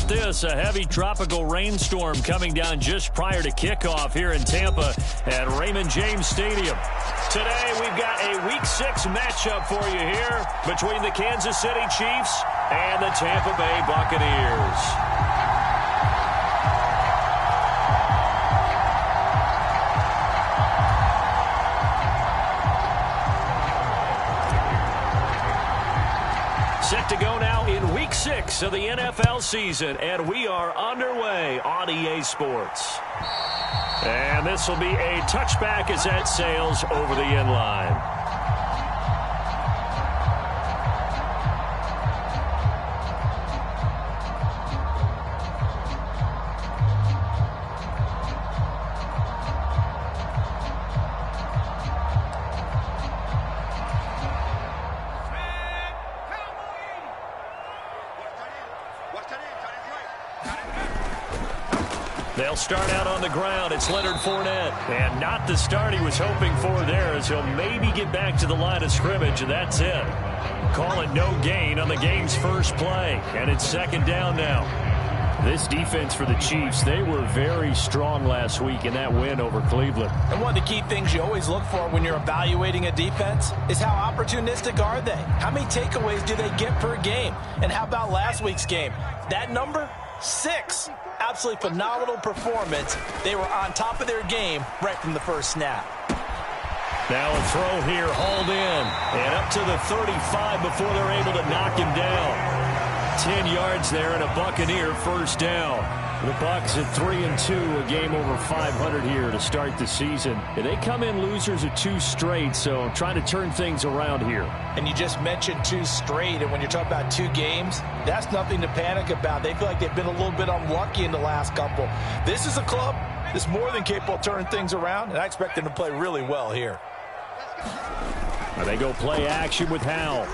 about this? A heavy tropical rainstorm coming down just prior to kickoff here in Tampa at Raymond James Stadium. Today, we've got a Week 6 matchup for you here between the Kansas City Chiefs and the Tampa Bay Buccaneers. Set to go now in Week 6 of the NFL season, and we are underway on EA Sports. And this will be a touchback as that sails over the end line. They'll start out on the ground. It's Leonard Fournette. And not the start he was hoping for there, as he'll maybe get back to the line of scrimmage, and that's it. Call it no gain on the game's first play. And it's second down now. This defense for the Chiefs, they were very strong last week in that win over Cleveland. And one of the key things you always look for when you're evaluating a defense is how opportunistic are they? How many takeaways do they get per game? And how about last week's game? That number? 6. Absolutely phenomenal performance. They were on top of their game right from the first snap. Now a throw here, hauled in, and up to the 35 before they're able to knock him down. 10 yards there and a Buccaneer first down. The Bucs at 3-2, a game over 500 here to start the season. They come in losers of 2 straight, so trying to turn things around here. And you just mentioned 2 straight, and when you're talking about 2 games, that's nothing to panic about. They feel like they've been a little bit unlucky in the last couple. This is a club that's more than capable of turning things around, and I expect them to play really well here. Now they go play action with Howell.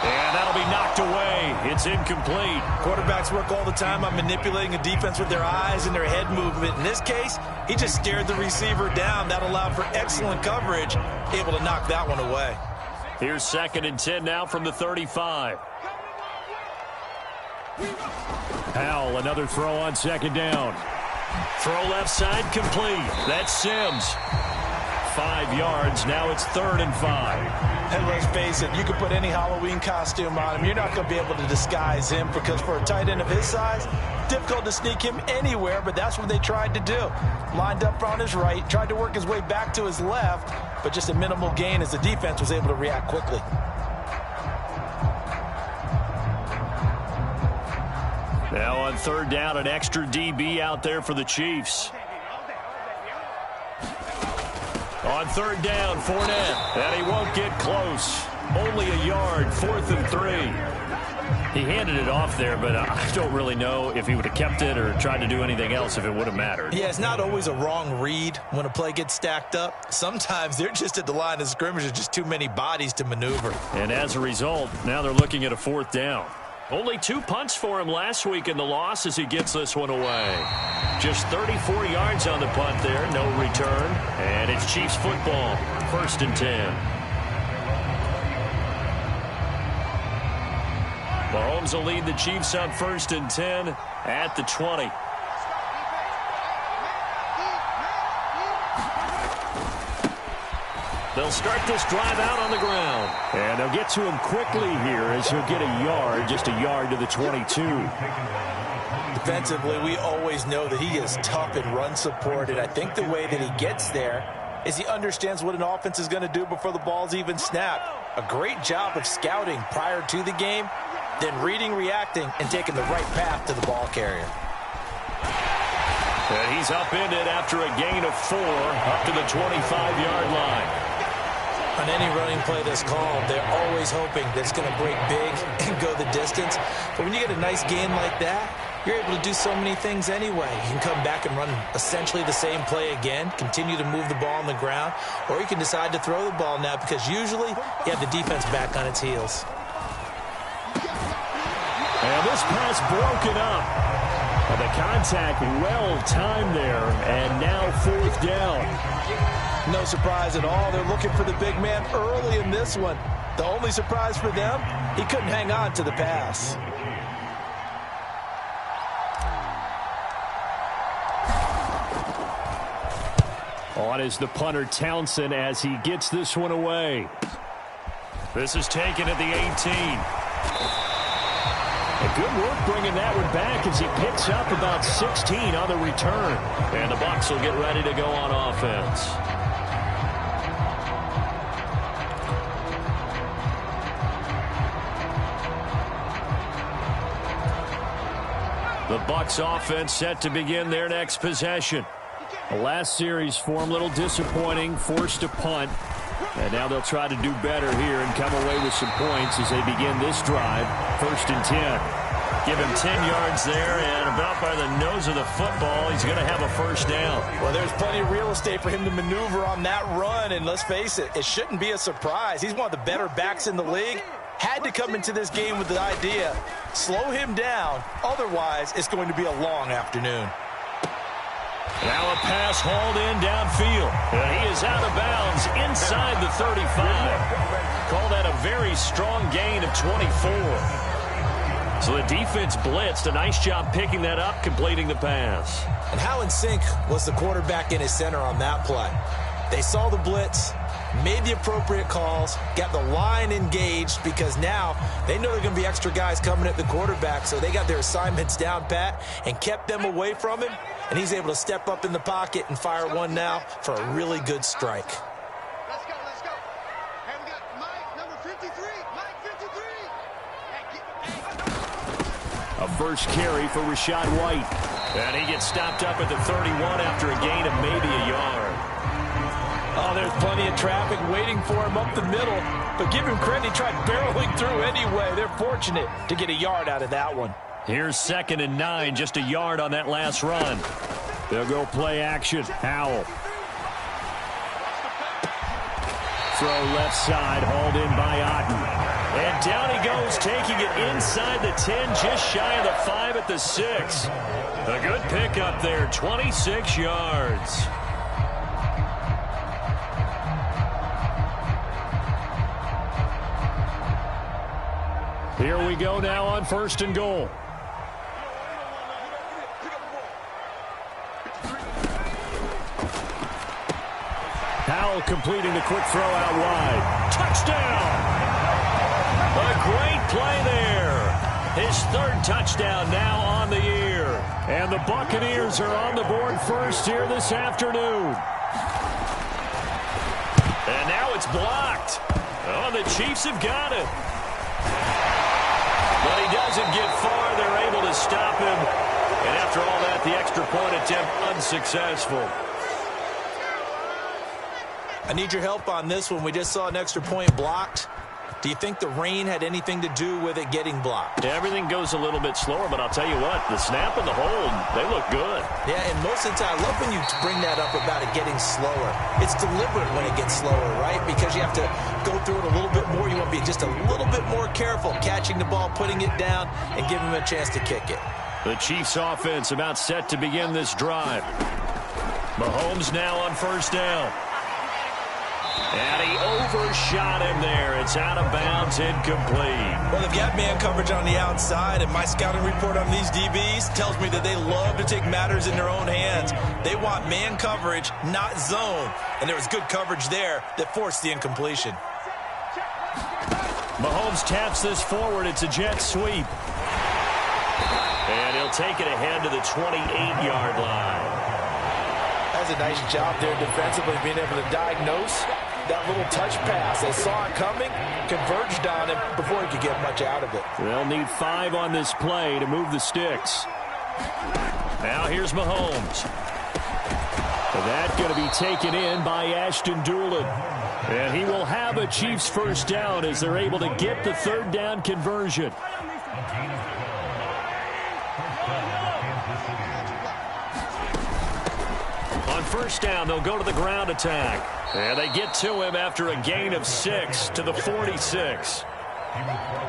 And that'll be knocked away. It's incomplete. Quarterbacks work all the time on manipulating a defense with their eyes and their head movement. In this case, he just stared the receiver down. That allowed for excellent coverage, able to knock that one away. Here's 2nd and 10 now from the 35. Howell, another throw on 2nd down. Throw left side, complete. That's Sims. 5 yards. Now it's 3rd and 5. And let's face it, you can put any Halloween costume on him. You're not going to be able to disguise him, because for a tight end of his size, difficult to sneak him anywhere, but that's what they tried to do. Lined up on his right, tried to work his way back to his left, but just a minimal gain as the defense was able to react quickly. Now on 3rd down, an extra DB out there for the Chiefs. On 3rd down, Fournette, and he won't get close. Only a yard, 4th and 3. He handed it off there, but I don't really know if he would have kept it or tried to do anything else if it would have mattered. Yeah, it's not always a wrong read when a play gets stacked up. Sometimes they're just at the line of scrimmage. There's just too many bodies to maneuver. And as a result, now they're looking at a 4th down. Only 2 punts for him last week in the loss as he gets this one away. Just 34 yards on the punt there, no return. And it's Chiefs football, 1st and 10. Mahomes will lead the Chiefs on 1st and 10 at the 20. They'll start this drive out on the ground. And they'll get to him quickly here as he'll get a yard, just a yard to the 22. Defensively, we always know that he is tough and run supported. I think the way that he gets there is he understands what an offense is going to do before the ball's even snapped. A great job of scouting prior to the game, then reading, reacting, and taking the right path to the ball carrier. And he's upended after a gain of 4 up to the 25-yard line. On any running play that's called, they're always hoping that it's going to break big and go the distance. But when you get a nice gain like that, you're able to do so many things anyway. You can come back and run essentially the same play again, continue to move the ball on the ground, or you can decide to throw the ball now, because usually you have the defense back on its heels. And this pass broken up. And the contact well-timed there, and now 4th down. No surprise at all. They're looking for the big man early in this one. The only surprise for them, he couldn't hang on to the pass. On is the punter Townsend as he gets this one away. This is taken at the 18. A good work bringing that one back as he picks up about 16 on the return. And the Bucs will get ready to go on offense. The Bucs offense set to begin their next possession. The last series for them, a little disappointing, forced a punt. And now they'll try to do better here and come away with some points as they begin this drive. 1st and 10. Give him 10 yards there, and about by the nose of the football, he's going to have a first down. Well, there's plenty of real estate for him to maneuver on that run, and let's face it, it shouldn't be a surprise. He's one of the better backs in the league. Had to come into this game with the idea, slow him down, otherwise it's going to be a long afternoon. Now a pass hauled in downfield. And he is out of bounds inside the 35. Call that a very strong gain of 24. So the defense blitzed. A nice job picking that up, completing the pass. And how in sync was the quarterback and his center on that play? They saw the blitz, made the appropriate calls, got the line engaged because now they know there are going to be extra guys coming at the quarterback, so they got their assignments down pat and kept them away from him, and he's able to step up in the pocket and fire one now for a really good strike. Let's go, let's go. Hey, we got Mike, number 53. Mike 53. A first carry for Rachaad White. And he gets stopped up at the 31 after a gain of maybe a yard. Oh, there's plenty of traffic waiting for him up the middle. But give him credit, he tried barreling through anyway. They're fortunate to get a yard out of that one. Here's 2nd and 9, just a yard on that last run. They'll go play action. Howell. Throw left side, hauled in by Otten. And down he goes, taking it inside the 10, just shy of the 5 at the 6. A good pickup there, 26 yards. Here we go now on 1st and goal. Howell completing the quick throw out wide. Touchdown! A great play there. His 3rd touchdown now on the year. And the Buccaneers are on the board first here this afternoon. And now it's blocked. Oh, the Chiefs have got it. But he doesn't get far. They're able to stop him. And after all that, the extra point attempt unsuccessful. I need your help on this one. We just saw an extra point blocked. Do you think the rain had anything to do with it getting blocked? Everything goes a little bit slower, but I'll tell you what, the snap and the hold, they look good. Yeah, and most of the time, I love when you bring that up about it getting slower. It's deliberate when it gets slower, right? Because you have to go through it a little bit more. You want to be just a little bit more careful catching the ball, putting it down, and giving him a chance to kick it. The Chiefs offense about set to begin this drive. Mahomes now on 1st down. And he overshot him there. It's out of bounds, incomplete. Well, they've got man coverage on the outside, and my scouting report on these DBs tells me that they love to take matters in their own hands. They want man coverage, not zone. And there was good coverage there that forced the incompletion. Mahomes taps this forward. It's a jet sweep. And he'll take it ahead to the 28-yard line. That's a nice job there defensively, being able to diagnose that little touch pass. They saw it coming, converged on him before he could get much out of it. They'll need 5 on this play to move the sticks. Now here's Mahomes. That going to be taken in by Ashton Doolin. And he will have a Chiefs first down as they're able to get the 3rd down conversion. On 1st down, they'll go to the ground attack. And they get to him after a gain of 6 to the 46.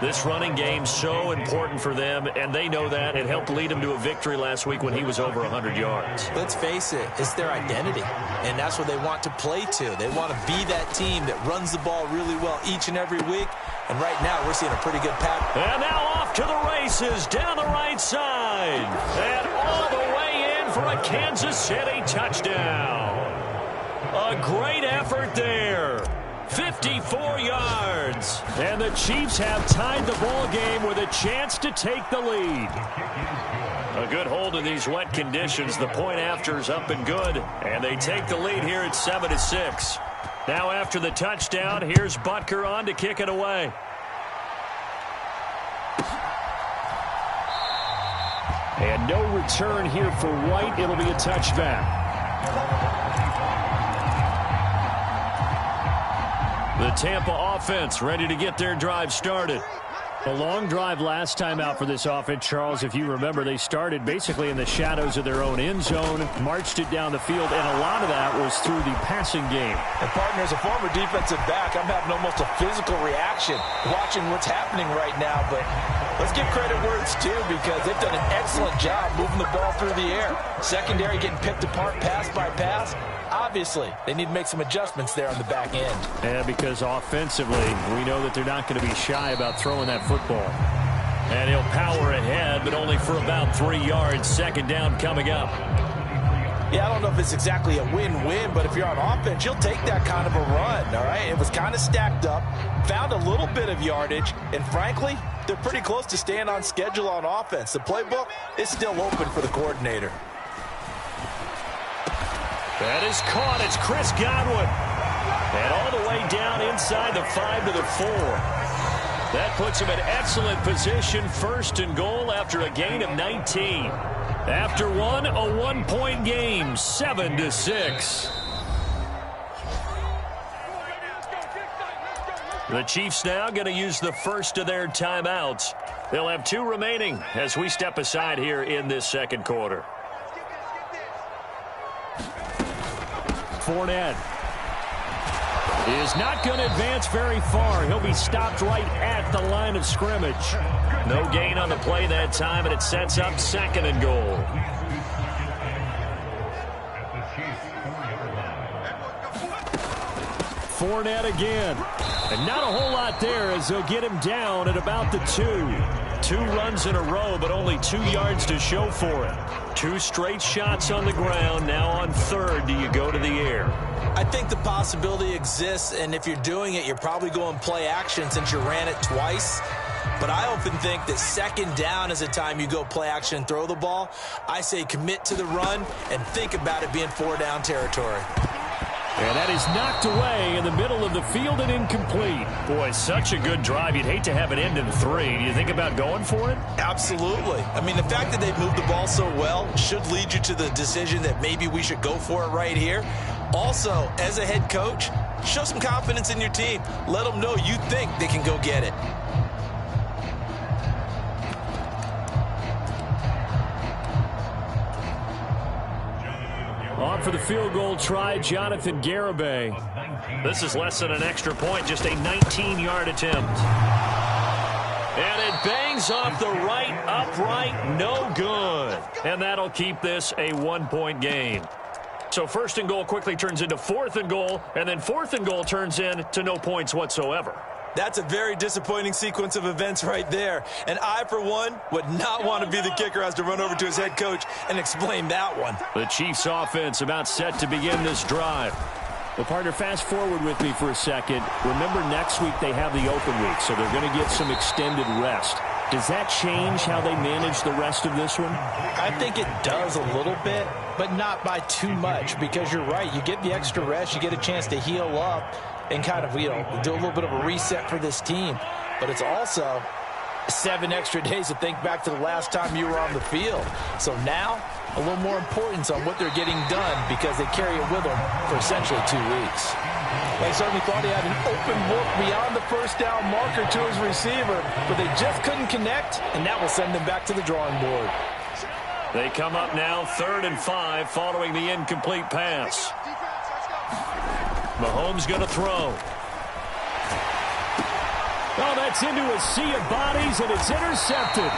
This running game so important for them, and they know that. It helped lead them to a victory last week when he was over 100 yards. Let's face it, it's their identity, and that's what they want to play to. They want to be that team that runs the ball really well each and every week, and right now we're seeing a pretty good pattern. And now off to the races down the right side, and all the way in for a Kansas City touchdown. A great effort there. 54 yards. And the Chiefs have tied the ball game with a chance to take the lead. A good hold in these wet conditions. The point after is up and good. And they take the lead here at 7-6. Now after the touchdown, here's Butker on to kick it away. And no return here for White. It'll be a touchback. The Tampa offense ready to get their drive started. A long drive last time out for this offense, Charles. If you remember, they started basically in the shadows of their own end zone, marched it down the field, and a lot of that was through the passing game. And, partner, as a former defensive back, I'm having almost a physical reaction watching what's happening right now. But let's give credit where it's due because they've done an excellent job moving the ball through the air. Secondary getting picked apart pass by pass. Obviously, they need to make some adjustments there on the back end. Yeah, because offensively, we know that they're not going to be shy about throwing that football. And he'll power ahead, but only for about 3 yards. Second down coming up. Yeah, I don't know if it's exactly a win-win, but if you're on offense, you'll take that kind of a run, all right? It was kind of stacked up, found a little bit of yardage, and frankly, they're pretty close to staying on schedule on offense. The playbook is still open for the coordinator. That is caught. It's Chris Godwin. And all the way down inside the 5 to the 4. That puts him in excellent position. First and goal after a gain of 19. After one, a one-point game, 7-6. The Chiefs now going to use the first of their timeouts. They'll have 2 remaining as we step aside here in this second quarter. Fournette is not going to advance very far. He'll be stopped right at the line of scrimmage. No gain on the play that time, and it sets up second and goal. Fournette again. And not a whole lot there as they'll get him down at about the 2. 2 runs in a row, but only 2 yards to show for it. 2 straight shots on the ground. Now on third, do you go to the air? I think the possibility exists, and if you're doing it, you're probably going play action since you ran it twice. But I often think that second down is the time you go play action and throw the ball. I say commit to the run and think about it being 4-down territory. And that is knocked away in the middle of the field and incomplete. Boy, such a good drive. You'd hate to have it end in 3. Do you think about going for it? Absolutely. I mean, the fact that they've moved the ball so well should lead you to the decision that maybe we should go for it right here. Also, as a head coach, show some confidence in your team. Let them know you think they can go get it. On for the field goal try, Jonathan Garibay. This is less than an extra point, just a 19-yard attempt. And it bangs off the right upright, no good. And that'll keep this a 1-point game. So first and goal quickly turns into fourth and goal, and then fourth and goal turns into no points whatsoever. That's a very disappointing sequence of events right there. And I, for one, would not want to be the kicker who has to run over to his head coach and explain that one. The Chiefs offense about set to begin this drive. Well, partner, fast forward with me for a second. Remember, next week they have the open week, so they're going to get some extended rest. Does that change how they manage the rest of this one? I think it does a little bit, but not by too much, because you're right. You get the extra rest, you get a chance to heal up and kind of, do a little bit of a reset for this team. But it's also 7 extra days to think back to the last time you were on the field. So now, a little more importance on what they're getting done because they carry it with them for essentially 2 weeks. They certainly thought he had an open look beyond the first down marker to his receiver, but they just couldn't connect, and that will send them back to the drawing board. They come up now 3rd and 5 following the incomplete pass. Mahomes going to throw. Oh, that's into a sea of bodies, and it's intercepted.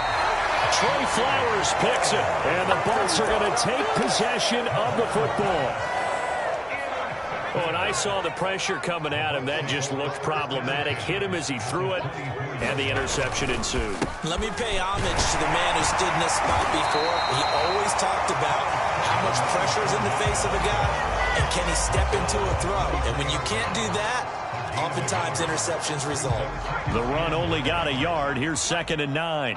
Trey Flowers picks it, and the Bucs are going to take possession of the football. Oh, and I saw the pressure coming at him. That just looked problematic. Hit him as he threw it, and the interception ensued. Let me pay homage to the man who stood in this spot before. He always talked about how much pressure is in the face of a guy, and can he step into a throw. And when you can't do that, oftentimes interceptions result. The run only got a yard. Here's 2nd and 9.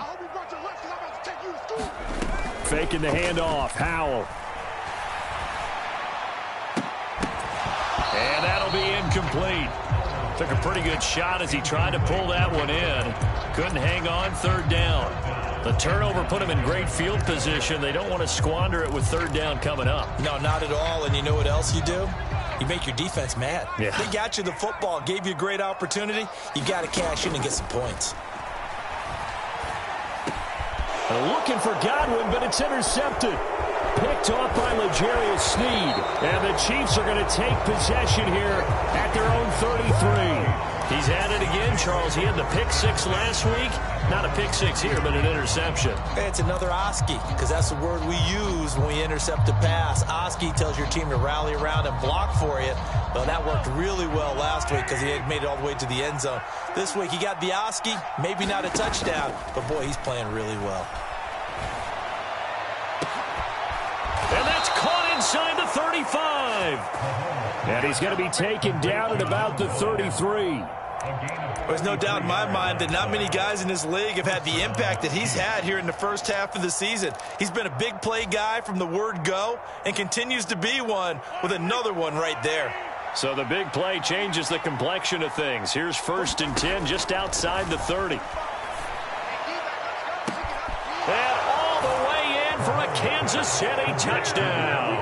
Faking the handoff. Howell. And that'll be incomplete. Took a pretty good shot as he tried to pull that one in. Couldn't hang on. 3rd down. The turnover put him in great field position. They don't want to squander it with 3rd down coming up. No, not at all. And you know what else you do? You make your defense mad. Yeah. They got you the football, gave you a great opportunity. You got to cash in and get some points. Looking for Godwin, but it's intercepted. Picked off by L'Jarius Sneed. And the Chiefs are going to take possession here at their own 33. He's at it again, Charles. He had the pick 6 last week. Not a pick 6 here, but an interception. It's another Oski, because that's the word we use when we intercept a pass. Oski tells your team to rally around and block for you. Well, that worked really well last week because he had made it all the way to the end zone. This week he got the Oski, maybe not a touchdown, but boy, he's playing really well. And that's caught inside the 35. And he's going to be taken down at about the 33. There's no doubt in my mind that not many guys in this league have had the impact that he's had here in the first half of the season. He's been a big play guy from the word go and continues to be one with another one right there. So the big play changes the complexion of things. Here's 1st and 10 just outside the 30. And all the way in for a Kansas City touchdown.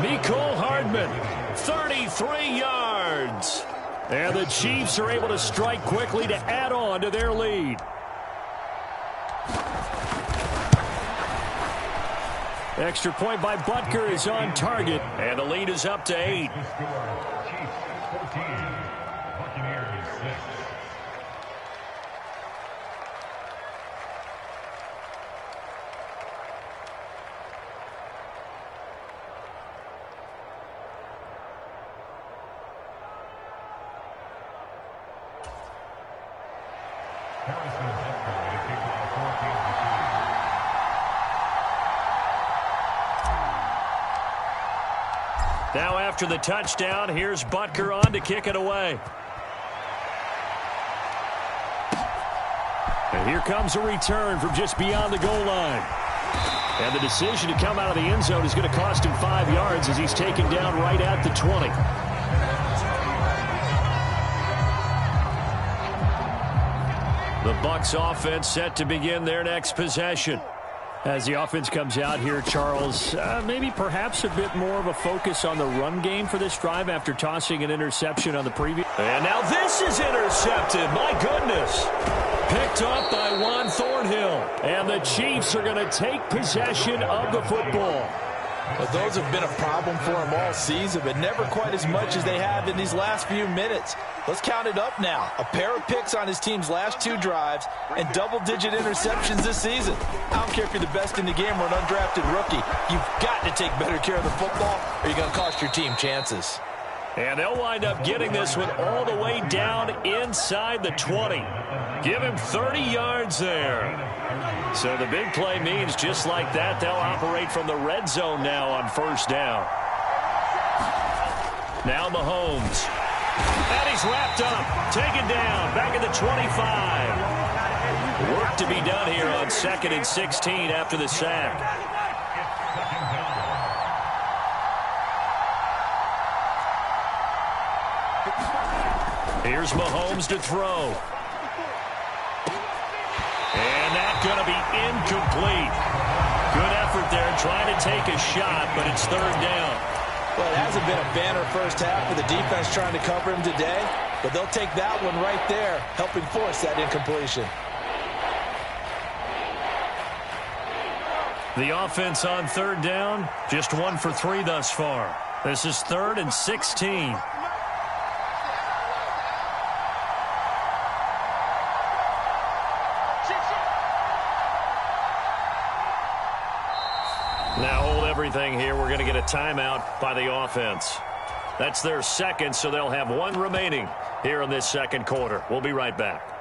Mecole Hardman, 33 yards. And the Chiefs are able to strike quickly to add on to their lead. Extra point by Butker is on target, and the lead is up to 8. Now after the touchdown, here's Butker on to kick it away. And here comes a return from just beyond the goal line. And the decision to come out of the end zone is going to cost him 5 yards as he's taken down right at the 20. The Bucs offense set to begin their next possession. As the offense comes out here, Charles, maybe perhaps a bit more of a focus on the run game for this drive after tossing an interception on the previous. And now this is intercepted. My goodness. Picked up by Juan Thornhill. And the Chiefs are going to take possession of the football. Well, those have been a problem for him all season, but never quite as much as they have in these last few minutes. Let's count it up now. A pair of picks on his team's last 2 drives and double-digit interceptions this season. I don't care if you're the best in the game or an undrafted rookie. You've got to take better care of the football or you're going to cost your team chances. And they'll wind up getting this one all the way down inside the 20. Give him 30 yards there. So the big play means just like that, they'll operate from the red zone now on 1st down. Now Mahomes. And he's wrapped up. Taken down. Back at the 25. Work to be done here on 2nd and 16 after the sack. Here's Mahomes to throw. And that's going to be incomplete. Good effort there trying to take a shot, but it's 3rd down. Well, it hasn't been a banner first half for the defense trying to cover him today, but they'll take that one right there, helping force that incompletion. The offense on 3rd down, just 1 for 3 thus far. This is 3rd and 16. everything here, we're going to get a timeout by the offense. That's their second, so they'll have one remaining here in this second quarter. We'll be right back.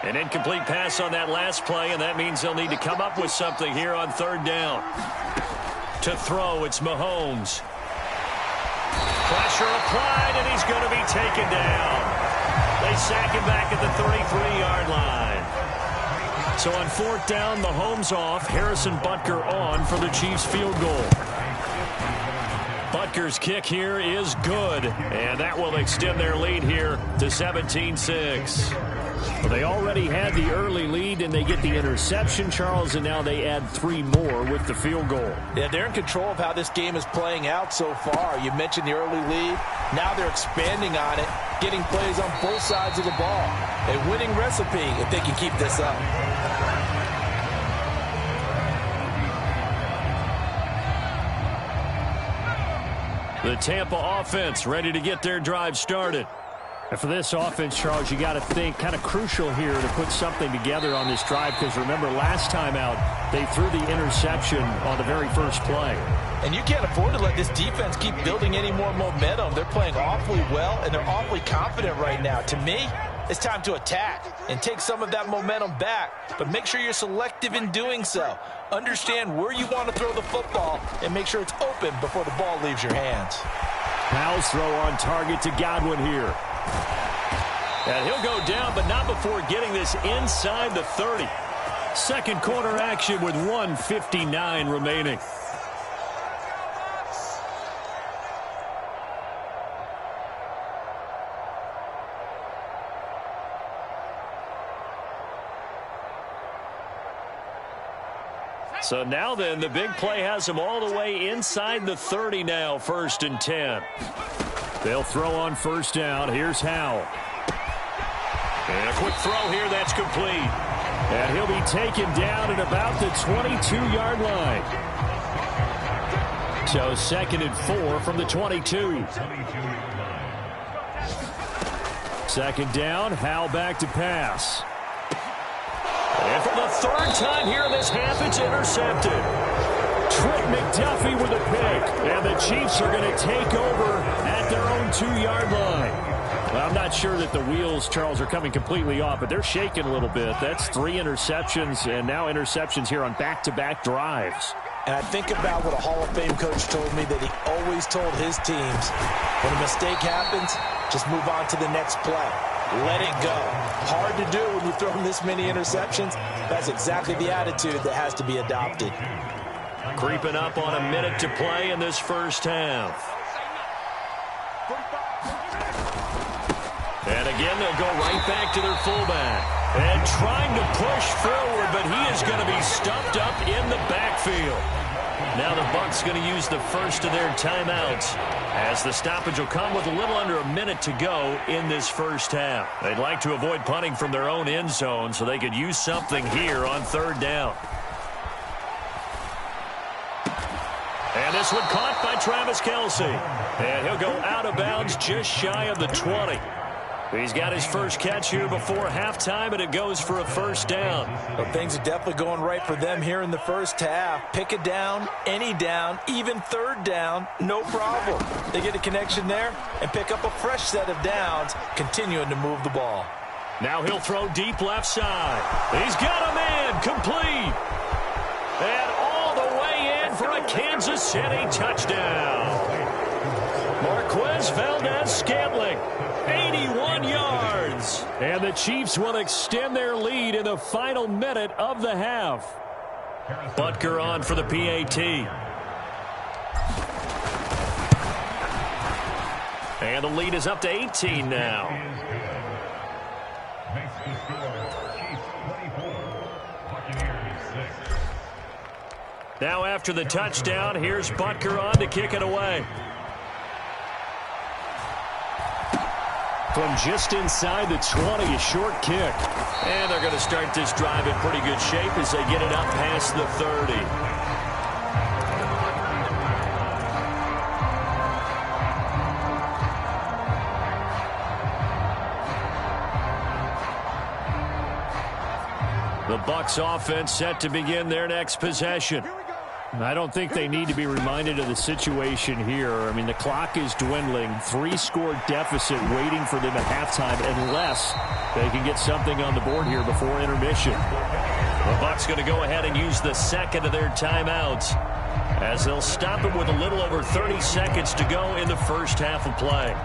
An incomplete pass on that last play, and that means they'll need to come up with something here on third down. To throw, it's Mahomes. Pressure applied, and he's going to be taken down. They sack him back at the 33-yard line. So on fourth down, Mahomes off, Harrison Butker on for the Chiefs field goal. Butker's kick here is good, and that will extend their lead here to 17-6. Well, they already had the early lead, and they get the interception, Charles, and now they add 3 more with the field goal. Yeah, they're in control of how this game is playing out so far. You mentioned the early lead. Now they're expanding on it, getting plays on both sides of the ball. A winning recipe if they can keep this up. The Tampa offense ready to get their drive started. And for this offense, Charles, you got to think kind of crucial here to put something together on this drive, because remember last time out they threw the interception on the very first play. And you can't afford to let this defense keep building any more momentum. They're playing awfully well, and they're awfully confident right now. To me, it's time to attack and take some of that momentum back, but make sure you're selective in doing so. Understand where you want to throw the football and make sure it's open before the ball leaves your hands. Powell's throw on target to Godwin here. And he'll go down, but not before getting this inside the 30. Second quarter action with 1:59 remaining. So now then, the big play has them all the way inside the 30 now, 1st and 10. They'll throw on first down. Here's Howell. And a quick throw here, that's complete. And he'll be taken down at about the 22-yard line. So 2nd and 4 from the 22. Second down, Howell back to pass. And for the third time here in this half, it's intercepted. Trent McDuffie with a pick. And the Chiefs are going to take over at their own 2-yard line. Well, I'm not sure that the wheels, Charles, are coming completely off, but they're shaking a little bit. That's 3 interceptions, and now interceptions here on back-to-back drives. And I think about what a Hall of Fame coach told me, that he always told his teams, when a mistake happens, just move on to the next play. Let it go. Hard to do when you throw this many interceptions. That's exactly the attitude that has to be adopted. Creeping up on a minute to play in this first half. And again, they'll go right back to their fullback. And trying to push forward, but he is going to be stuffed up in the backfield. Now the Bucs going to use the first of their timeouts, as the stoppage will come with a little under a minute to go in this first half. They'd like to avoid punting from their own end zone so they could use something here on third down. And this one caught by Travis Kelce. And he'll go out of bounds just shy of the 20. He's got his first catch here before halftime, and it goes for a first down. Well, things are definitely going right for them here in the first half. Pick a down, any down, even third down, no problem. They get a connection there and pick up a fresh set of downs, continuing to move the ball. Now he'll throw deep left side. He's got a man, complete. And all the way in for a Kansas City touchdown. Marquez Valdez-Scantling. 81 yards. And the Chiefs will extend their lead in the final minute of the half. Butker on for the PAT. And the lead is up to 18 now. Now after the touchdown, here's Butker on to kick it away. From just inside the 20, a short kick. And they're going to start this drive in pretty good shape as they get it up past the 30. Bucs offense set to begin their next possession. I don't think they need to be reminded of the situation here. I mean, the clock is dwindling. 3-score deficit waiting for them at halftime unless they can get something on the board here before intermission. The Bucs going to go ahead and use the second of their timeouts as they'll stop it with a little over 30 seconds to go in the first half of play.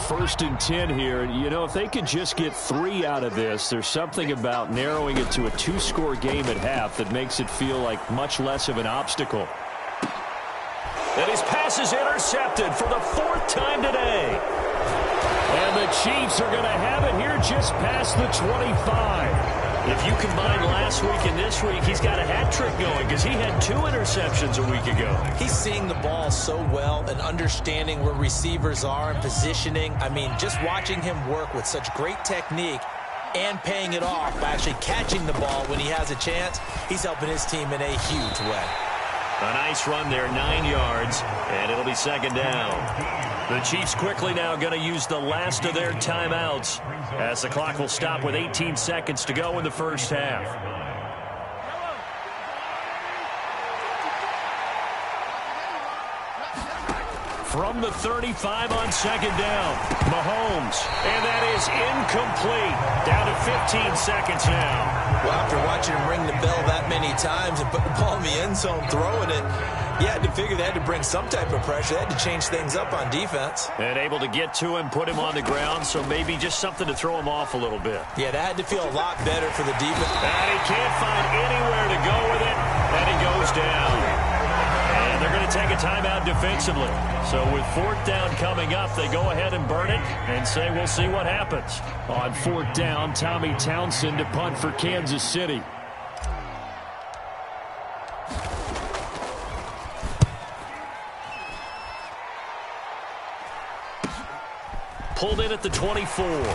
First and 10 here. You know, if they could just get 3 out of this, there's something about narrowing it to a 2-score game at half that makes it feel like much less of an obstacle. And his pass is intercepted for the 4th time today. And the Chiefs are going to have it here just past the 25. If you combine last week and this week, he's got a hat trick going because he had 2 interceptions a week ago. He's seeing the ball so well and understanding where receivers are and positioning. I mean, just watching him work with such great technique and paying it off by actually catching the ball when he has a chance, he's helping his team in a huge way. A nice run there, 9 yards, and it'll be second down. The Chiefs quickly now going to use the last of their timeouts as the clock will stop with 18 seconds to go in the first half. From the 35 on second down, Mahomes, and that is incomplete. Down to 15 seconds now. Well, after watching him ring the bell that many times and put the ball in the end zone, throwing it, you had to figure they had to bring some type of pressure. They had to change things up on defense. And able to get to him, put him on the ground, so maybe just something to throw him off a little bit. Yeah, that had to feel a lot better for the defense. And he can't find anywhere to go with it, and he goes down. And they're going to take a timeout defensively. So with 4th down coming up, they go ahead and burn it and say we'll see what happens. On 4th down, Tommy Townsend to punt for Kansas City. Pulled in at the 24. We'll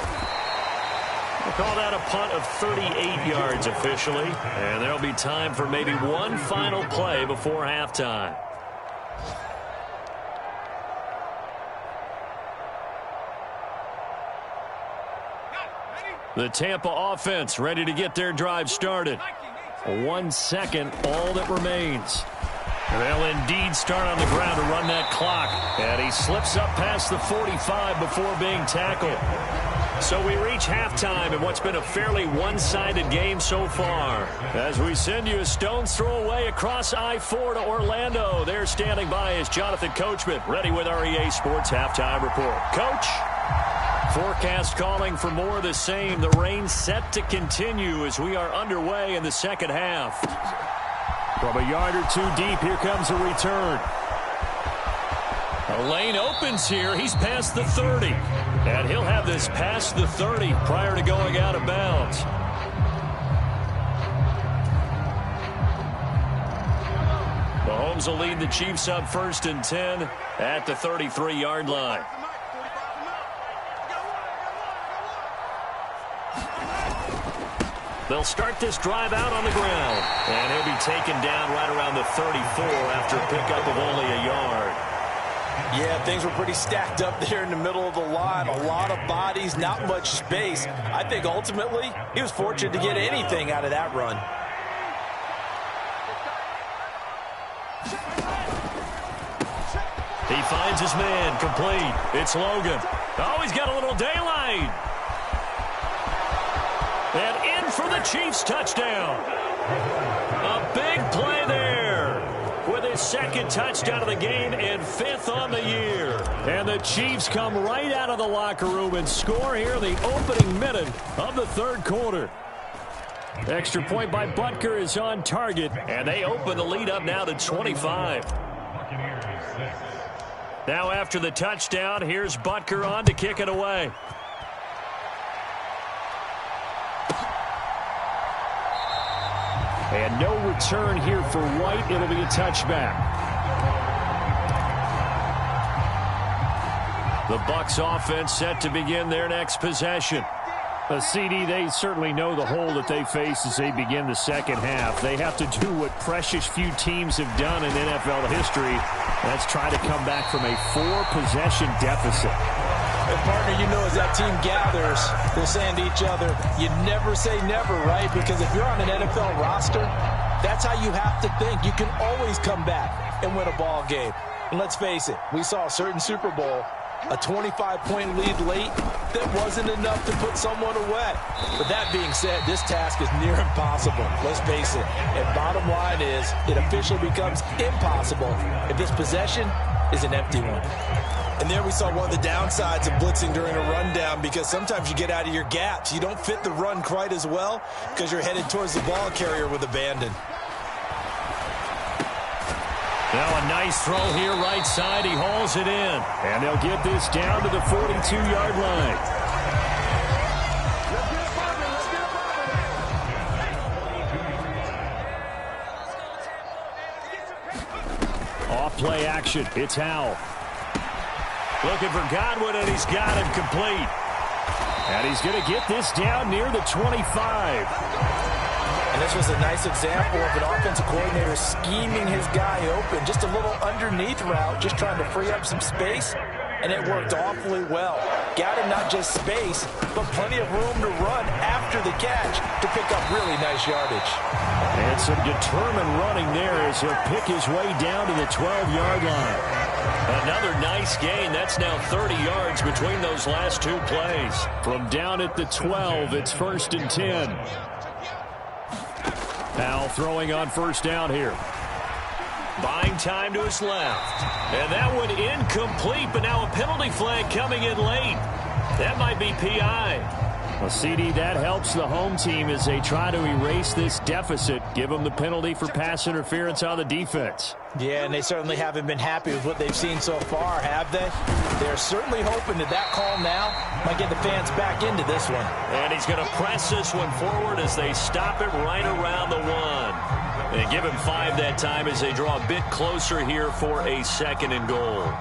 call that a punt of 38 yards officially. And there'll be time for maybe one final play before halftime. The Tampa offense ready to get their drive started. 1 second, all that remains. They'll indeed start on the ground to run that clock. And he slips up past the 45 before being tackled. So we reach halftime in what's been a fairly one-sided game so far. As we send you a stone's throw away across I-4 to Orlando. There standing by is Jonathan Coachman, ready with our EA Sports Halftime Report. Coach? Forecast calling for more of the same. The rain set to continue as we are underway in the second half. From a yard or 2 deep, here comes a return. A lane opens here. He's past the 30. And he'll have this past the 30 prior to going out of bounds. Mahomes will lead the Chiefs up 1st and 10 at the 33-yard line. They'll start this drive out on the ground. And he'll be taken down right around the 34 after a pickup of only a yard. Yeah, things were pretty stacked up there in the middle of the line. A lot of bodies, not much space. I think ultimately he was fortunate to get anything out of that run. He finds his man, complete. It's Logan. Oh, he's got a little daylight. And in for the Chiefs touchdown. A big play there with his 2nd touchdown of the game and 5th on the year. And the Chiefs come right out of the locker room and score here in the opening minute of the 3rd quarter. Extra point by Butker is on target. And they open the lead up now to 25. Now after the touchdown, here's Butker on to kick it away. And no return here for White. It'll be a touchback. The Bucs offense set to begin their next possession. CD, they certainly know the hole that they face as they begin the second half. They have to do what precious few teams have done in NFL history. That's try to come back from a 4-possession deficit. And partner, you know, as that team gathers, they're saying to each other, you never say never, right? Because if you're on an NFL roster, that's how you have to think. You can always come back and win a ball game. And let's face it, we saw a certain Super Bowl, a 25-point lead late, that wasn't enough to put someone away. But that being said, this task is near impossible. Let's face it. And bottom line is, it officially becomes impossible if this possession is an empty one. And there we saw one of the downsides of blitzing during a rundown, because sometimes you get out of your gaps. You don't fit the run quite as well because you're headed towards the ball carrier with abandon. Now a nice throw here right side. He hauls it in. And they'll get this down to the 42-yard line. Off play action. It's Howell. Looking for Godwin, and he's got him complete. And he's going to get this down near the 25. And this was a nice example of an offensive coordinator scheming his guy open. Just a little underneath route, just trying to free up some space, and it worked awfully well. Got him not just space, but plenty of room to run after the catch to pick up really nice yardage. And some determined running there as he'll pick his way down to the 12-yard line. Another nice gain. That's now 30 yards between those last two plays. From down at the 12, it's 1st and 10. Howell throwing on first down here. Buying time to his left. And that one incomplete, but now a penalty flag coming in late. That might be PI. Well, CD, that helps the home team as they try to erase this deficit. Give them the penalty for pass interference on the defense. Yeah, and they certainly haven't been happy with what they've seen so far, have they? They're certainly hoping that that call now might get the fans back into this one. And he's going to press this one forward as they stop it right around the 1. And give him 5 that time as they draw a bit closer here for a 2nd and goal.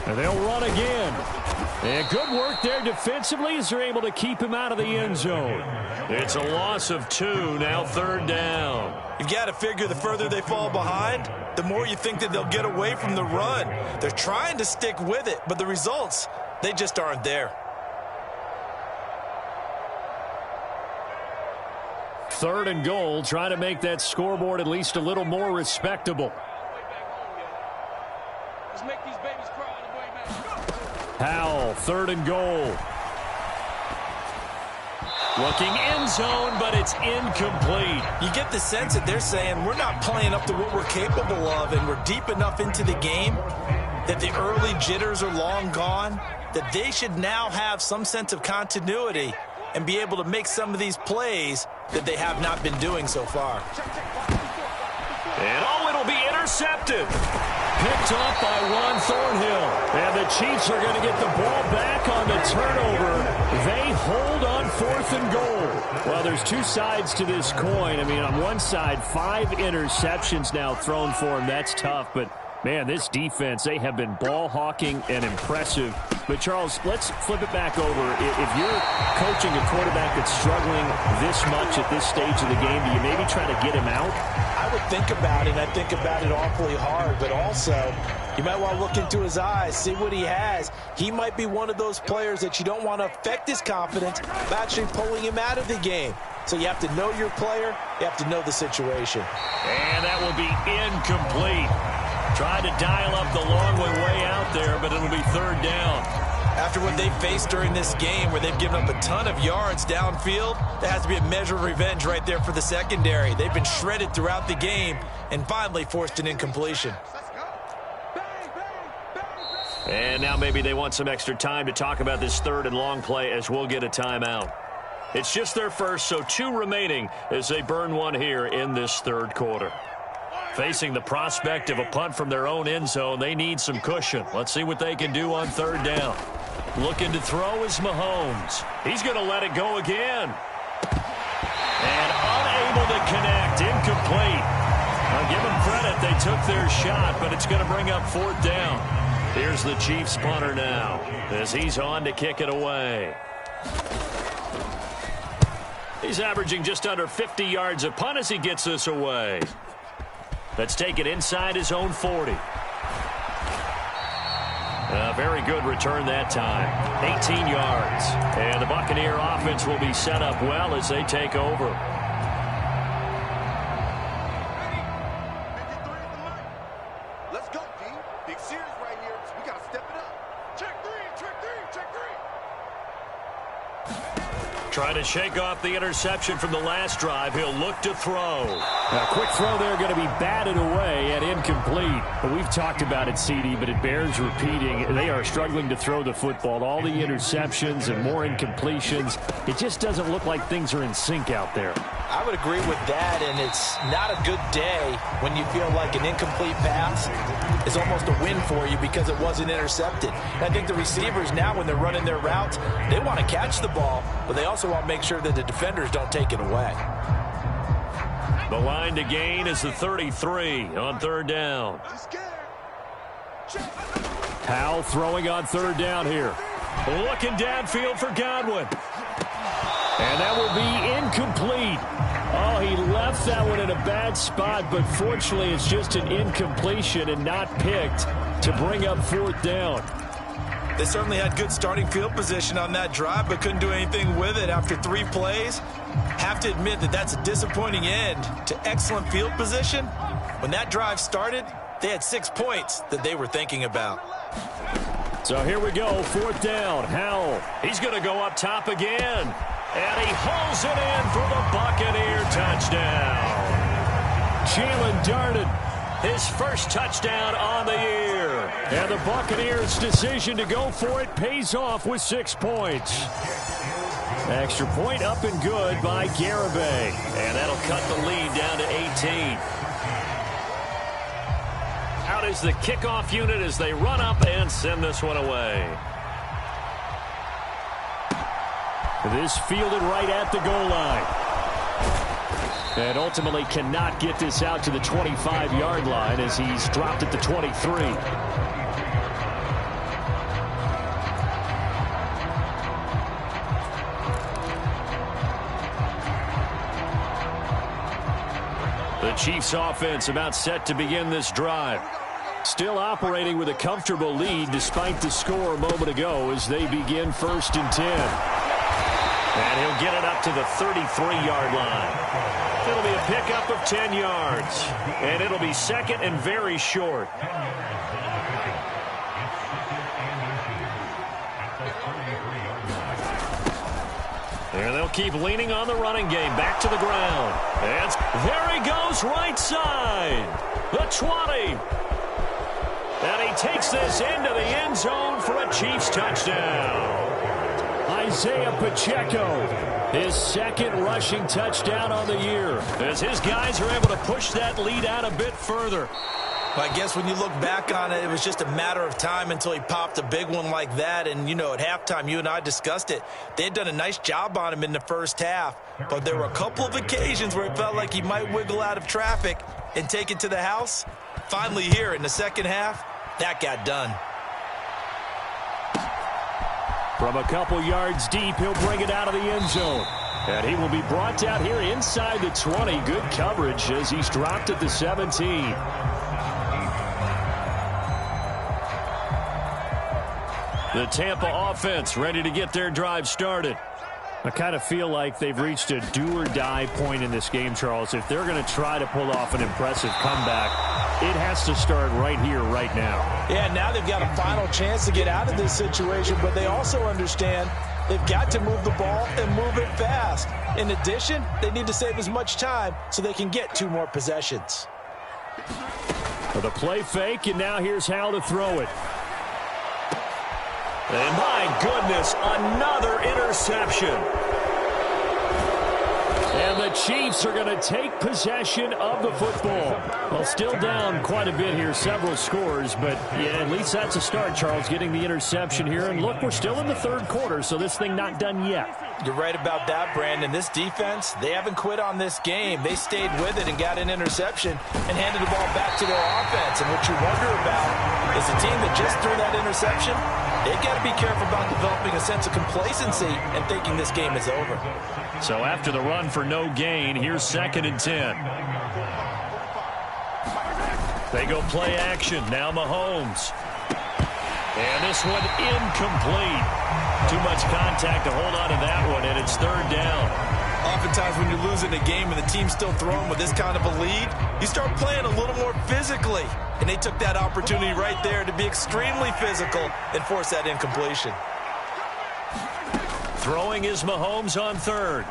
And they'll run again. And good work there defensively as they're able to keep him out of the end zone. It's a loss of 2, now 3rd down. You've got to figure the further they fall behind, the more you think that they'll get away from the run. They're trying to stick with it, but the results, they just aren't there. 3rd and goal, trying to make that scoreboard at least a little more respectable. Let's make these babies cry on the way, man. Howell, 3rd and goal. Looking end zone, but it's incomplete. You get the sense that they're saying we're not playing up to what we're capable of, and we're deep enough into the game that the early jitters are long gone, that they should now have some sense of continuity and be able to make some of these plays that they have not been doing so far. And it'll be intercepted. Picked off by Juan Thornhill. And the Chiefs are going to get the ball back on the turnover. They hold on 4th and goal. Well, there's two sides to this coin. I mean, on one side, 5 interceptions now thrown for him. That's tough, but man, this defense, they have been ball hawking and impressive. But, Charles, let's flip it back over. If you're coaching a quarterback that's struggling this much at this stage of the game, do you maybe try to get him out? I would think about it. I think about it awfully hard, but also you might want to look into his eyes, see what he has. He might be one of those players that you don't want to affect his confidence by actually pulling him out of the game. So you have to know your player. You have to know the situation. And that will be incomplete. Tried to dial up the long way out there, but it'll be 3rd down. After what they've faced during this game where they've given up a ton of yards downfield, there has to be a measure of revenge right there for the secondary. They've been shredded throughout the game and finally forced an incompletion. And now maybe they want some extra time to talk about this 3rd and long play as we'll get a timeout. It's just their first, so 2 remaining as they burn one here in this 3rd quarter. Facing the prospect of a punt from their own end zone, they need some cushion. Let's see what they can do on 3rd down. Looking to throw is Mahomes. He's going to let it go again. And to connect. Incomplete. I'll give them credit. They took their shot, but it's going to bring up 4th down. Here's the Chiefs punter now as he's on to kick it away. He's averaging just under 50 yards a punt as he gets this away. Let's take it inside his own 40. A very good return that time. 18 yards. And the Buccaneer offense will be set up well as they take over. Let's go, D. Big series right here. We got to step it up. Check three, check three, check three. Trying to shake off the interception from the last drive. He'll look to throw. A quick throw there going to be batted away and incomplete. But we've talked about it, CD, but it bears repeating. They are struggling to throw the football. All the interceptions and more incompletions. It just doesn't look like things are in sync out there. I would agree with that, and it's not a good day when you feel like an incomplete pass is almost a win for you because it wasn't intercepted. And I think the receivers now, when they're running their routes, they want to catch the ball, but they also want to make sure that the defenders don't take it away. The line to gain is the 33 on 3rd down. Powell throwing on 3rd down here. Looking downfield for Godwin. And that will be incomplete. Oh, he left that one in a bad spot, but fortunately it's just an incompletion and not picked to bring up 4th down. They certainly had good starting field position on that drive, but couldn't do anything with it after 3 plays. Have to admit that that's a disappointing end to excellent field position. When that drive started, they had 6 points that they were thinking about. So here we go, 4th down. Howell. He's going to go up top again. And he hauls it in for the Buccaneer touchdown. Jalen Darden. His first touchdown on the year. And the Buccaneers' decision to go for it pays off with 6 points. Extra point up and good by Garibay. And that'll cut the lead down to 18. Out is the kickoff unit as they run up and send this one away. This fielded right at the goal line. And ultimately cannot get this out to the 25-yard line as he's dropped at the 23. The Chiefs offense about set to begin this drive. Still operating with a comfortable lead despite the score a moment ago as they begin 1st and 10. And he'll get it up to the 33-yard line. It'll be a pickup of 10 yards. And it'll be 2nd and very short. And they'll keep leaning on the running game. Back to the ground. And there he goes right side. The 20. And he takes this into the end zone for a Chiefs touchdown. Isaiah Pacheco, his 2nd rushing touchdown on the year. As his guys are able to push that lead out a bit further. Well, I guess when you look back on it, it was just a matter of time until he popped a big one like that. And, you know, at halftime, you and I discussed it. They had done a nice job on him in the first half. But there were a couple of occasions where it felt like he might wiggle out of traffic and take it to the house. Finally here in the second half, that got done. From a couple yards deep, he'll bring it out of the end zone. And he will be brought down here inside the 20. Good coverage as he's dropped at the 17. The Tampa offense ready to get their drive started. I kind of feel like they've reached a do-or-die point in this game, Charles. If they're going to try to pull off an impressive comeback, it has to start right here, right now. Yeah, now they've got a final chance to get out of this situation, but they also understand they've got to move the ball and move it fast. In addition, they need to save as much time so they can get 2 more possessions. For the play fake, and now here's how to throw it. And my goodness, another interception. And the Chiefs are going to take possession of the football. Well, still down quite a bit here, several scores, but yeah, at least that's a start, Charles, getting the interception here. And look, we're still in the third quarter, so this thing not done yet. You're right about that, Brandon. This defense, they haven't quit on this game. They stayed with it and got an interception and handed the ball back to their offense. And what you wonder about is a team that just threw that interception, they've got to be careful about developing a sense of complacency and thinking this game is over. So after the run for no gain, here's 2nd and 10. They go play action. Now Mahomes. And this one incomplete. Too much contact to hold on to that one, and it's 3rd down. Oftentimes when you're losing a game and the team's still throwing with this kind of a lead, you start playing a little more physically. And they took that opportunity right there to be extremely physical and force that incompletion. Throwing is Mahomes on 3rd.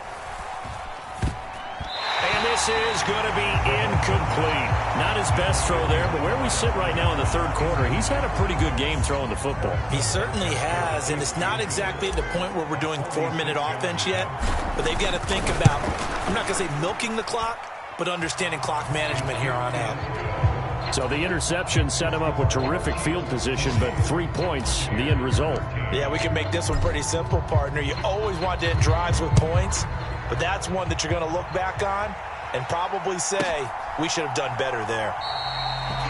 And this is going to be incomplete. Not his best throw there, but where we sit right now in the 3rd quarter, he's had a pretty good game throwing the football. He certainly has, and it's not exactly at the point where we're doing 4-minute offense yet, but they've got to think about, I'm not going to say milking the clock, but understanding clock management here on out. So the interception set him up with terrific field position, but 3 points, the end result. Yeah, we can make this one pretty simple, partner. You always want to end drives with points, but that's one that you're going to look back on and probably say, we should have done better there.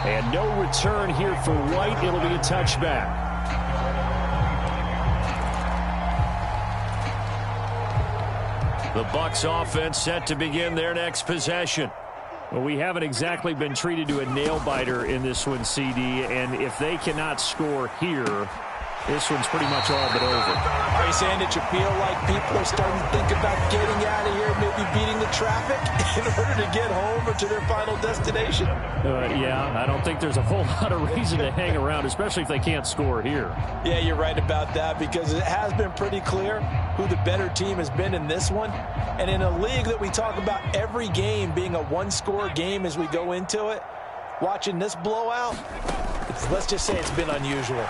And no return here for White. It'll be a touchback. The Bucs offense set to begin their next possession. Well, we haven't exactly been treated to a nail-biter in this one, CD, and if they cannot score here, this one's pretty much all but over. Are you saying that you feel like people are starting to think about getting out of here, maybe beating the traffic in order to get home or to their final destination? Yeah, I don't think there's a whole lot of reason to hang around, especially if they can't score here. Yeah, you're right about that, because it has been pretty clear who the better team has been in this one. And in a league that we talk about every game being a one-score game as we go into it, watching this blowout, let's just say it's been unusual.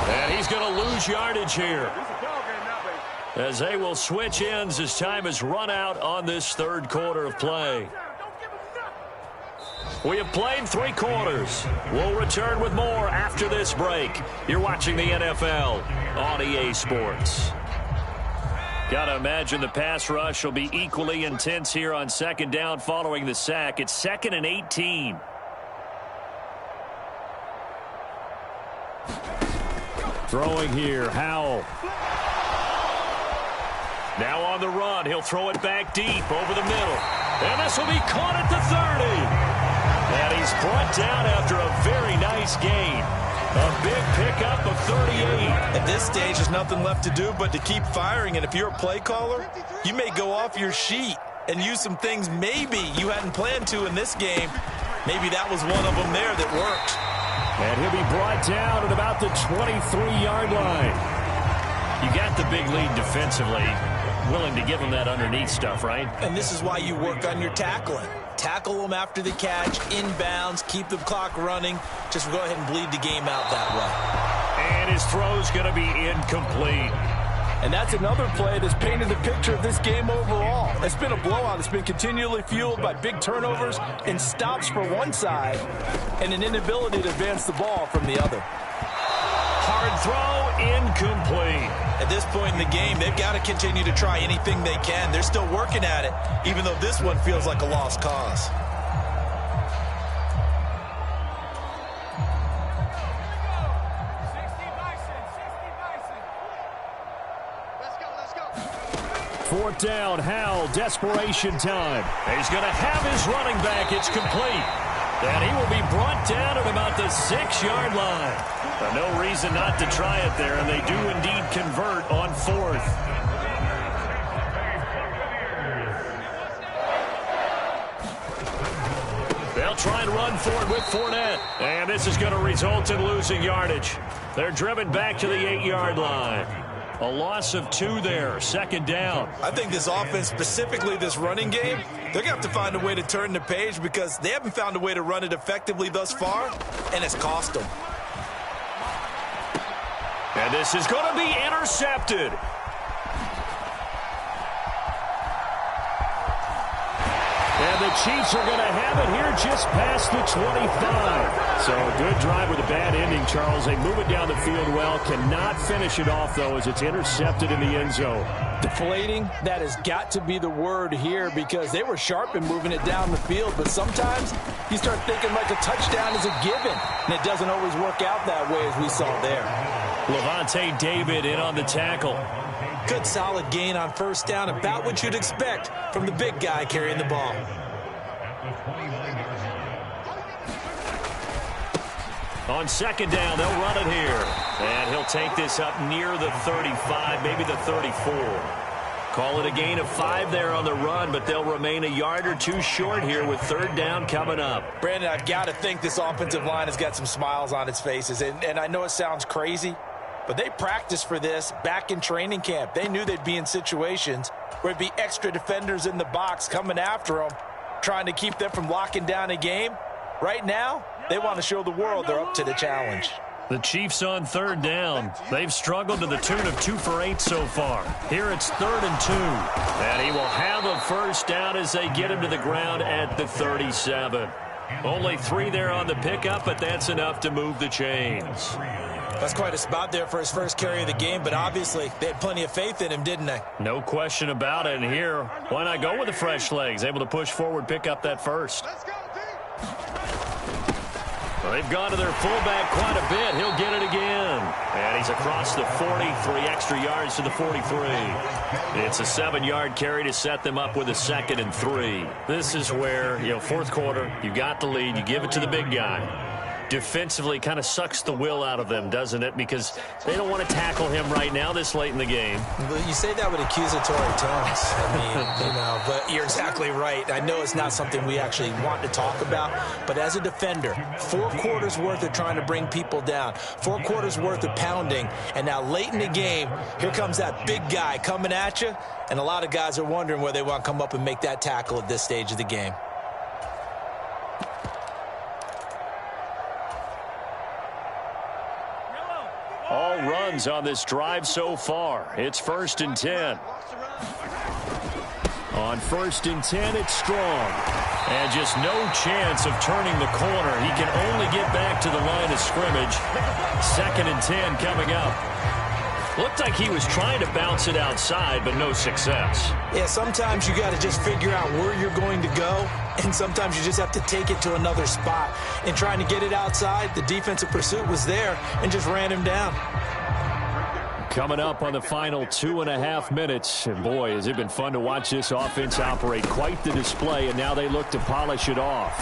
And he's going to lose yardage here, as they will switch ends as time has run out on this 3rd quarter of play. We have played 3 quarters. We'll return with more after this break. You're watching the NFL on EA Sports. Got to imagine the pass rush will be equally intense here on 2nd down following the sack. It's 2nd and 18. Throwing here, Howell. Now on the run, he'll throw it back deep over the middle. And this will be caught at the 30. And he's brought down after a very nice gain. A big pickup of 38. At this stage, there's nothing left to do but to keep firing. And if you're a play caller, you may go off your sheet and use some things maybe you hadn't planned to in this game. Maybe that was one of them there that worked. And he'll be brought down at about the 23-yard line. You got the big lead defensively. Willing to give him that underneath stuff, right? And this is why you work on your tackling. Tackle them after the catch, inbounds, keep the clock running. Just go ahead and bleed the game out that way. And his throw's going to be incomplete. And that's another play that's painted the picture of this game overall. It's been a blowout. It's been continually fueled by big turnovers and stops for one side and an inability to advance the ball from the other. Hard throw, incomplete. At this point in the game, they've got to continue to try anything they can. They're still working at it, even though this one feels like a lost cause. Fourth down, Howell, desperation time. He's going to have his running back. It's complete. And he will be brought down at about the 6-yard line. But no reason not to try it there, and they do indeed convert on 4th. They'll try and run for it with Fournette. And this is going to result in losing yardage. They're driven back to the 8-yard line. A loss of 2 there, 2nd down. I think this offense, specifically this running game, they're going to have to find a way to turn the page because they haven't found a way to run it effectively thus far, and it's cost them. And this is going to be intercepted. And the Chiefs are going to have it here just past the 25. So a good drive with a bad ending, Charles. They move it down the field well. Cannot finish it off, though, as it's intercepted in the end zone. Deflating, that has got to be the word here because they were sharp in moving it down the field. But sometimes you start thinking like a touchdown is a given. And it doesn't always work out that way as we saw there. Levante David in on the tackle. Good solid gain on first down, about what you'd expect from the big guy carrying the ball. On second down, they'll run it here. And he'll take this up near the 35, maybe the 34. Call it a gain of 5 there on the run, but they'll remain a yard or two short here with third down coming up. Brandon, I've got to think this offensive line has got some smiles on its faces. And I know it sounds crazy, but they practiced for this back in training camp. They knew they'd be in situations where there'd be extra defenders in the box coming after them, trying to keep them from locking down a game. Right now, they want to show the world they're up to the challenge. The Chiefs on third down. They've struggled to the tune of 2 for 8 so far. Here it's 3rd and 2. And he will have a first down as they get him to the ground at the 37. Only 3 there on the pickup, but that's enough to move the chains. That's quite a spot there for his first carry of the game, but obviously they had plenty of faith in him, didn't they? No question about it. And here, why not go with the fresh legs? Able to push forward, pick up that first. Well, they've gone to their fullback quite a bit. He'll get it again. And he's across the 40, 3 extra yards to the 43. It's a 7-yard carry to set them up with a 2nd and 3. This is where, fourth quarter, you got the lead, you give it to the big guy. Defensively kind of sucks the will out of them, doesn't it? Because they don't want to tackle him right now this late in the game. Well, you say that with accusatory tones. I mean, but you're exactly right. I know it's not something we actually want to talk about, but as a defender, 4 quarters worth of trying to bring people down, 4 quarters worth of pounding, and now late in the game, here comes that big guy coming at you, and a lot of guys are wondering where they want to come up and make that tackle at this stage of the game. All runs on this drive so far. It's 1st and 10. On 1st and 10, it's Strong. And just no chance of turning the corner. He can only get back to the line of scrimmage. 2nd and 10 coming up. Looked like he was trying to bounce it outside, but no success. Yeah, sometimes you got to just figure out where you're going to go, and sometimes you just have to take it to another spot. And trying to get it outside, the defensive pursuit was there and just ran him down. Coming up on the final 2.5 minutes. And boy, has it been fun to watch this offense operate. Quite the display, and now they look to polish it off.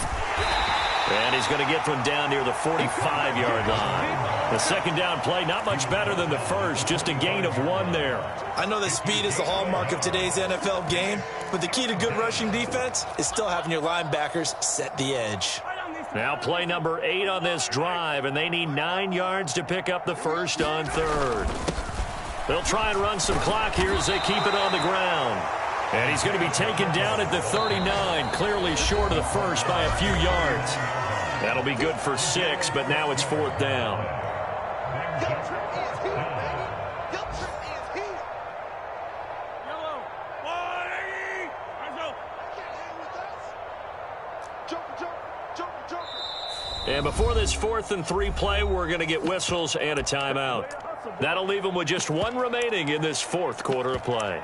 And he's going to get them down near the 45-yard line. The second down play, not much better than the first, just a gain of 1 there. I know that speed is the hallmark of today's NFL game, but the key to good rushing defense is still having your linebackers set the edge. Now play number 8 on this drive, and they need 9 yards to pick up the first on 3rd. They'll try and run some clock here as they keep it on the ground. And he's going to be taken down at the 39, clearly short of the first by a few yards. That'll be good for 6, but now it's 4th down. And before this 4th and 3 play, we're going to get whistles and a timeout. That'll leave them with just 1 remaining in this 4th quarter of play.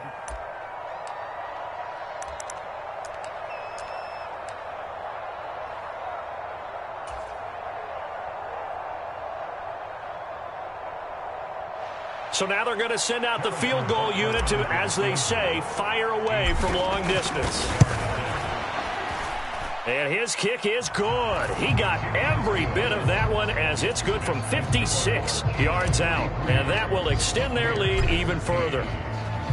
So now they're going to send out the field goal unit to, as they say, fire away from long distance. And his kick is good. He got every bit of that one as it's good from 56 yards out. And that will extend their lead even further.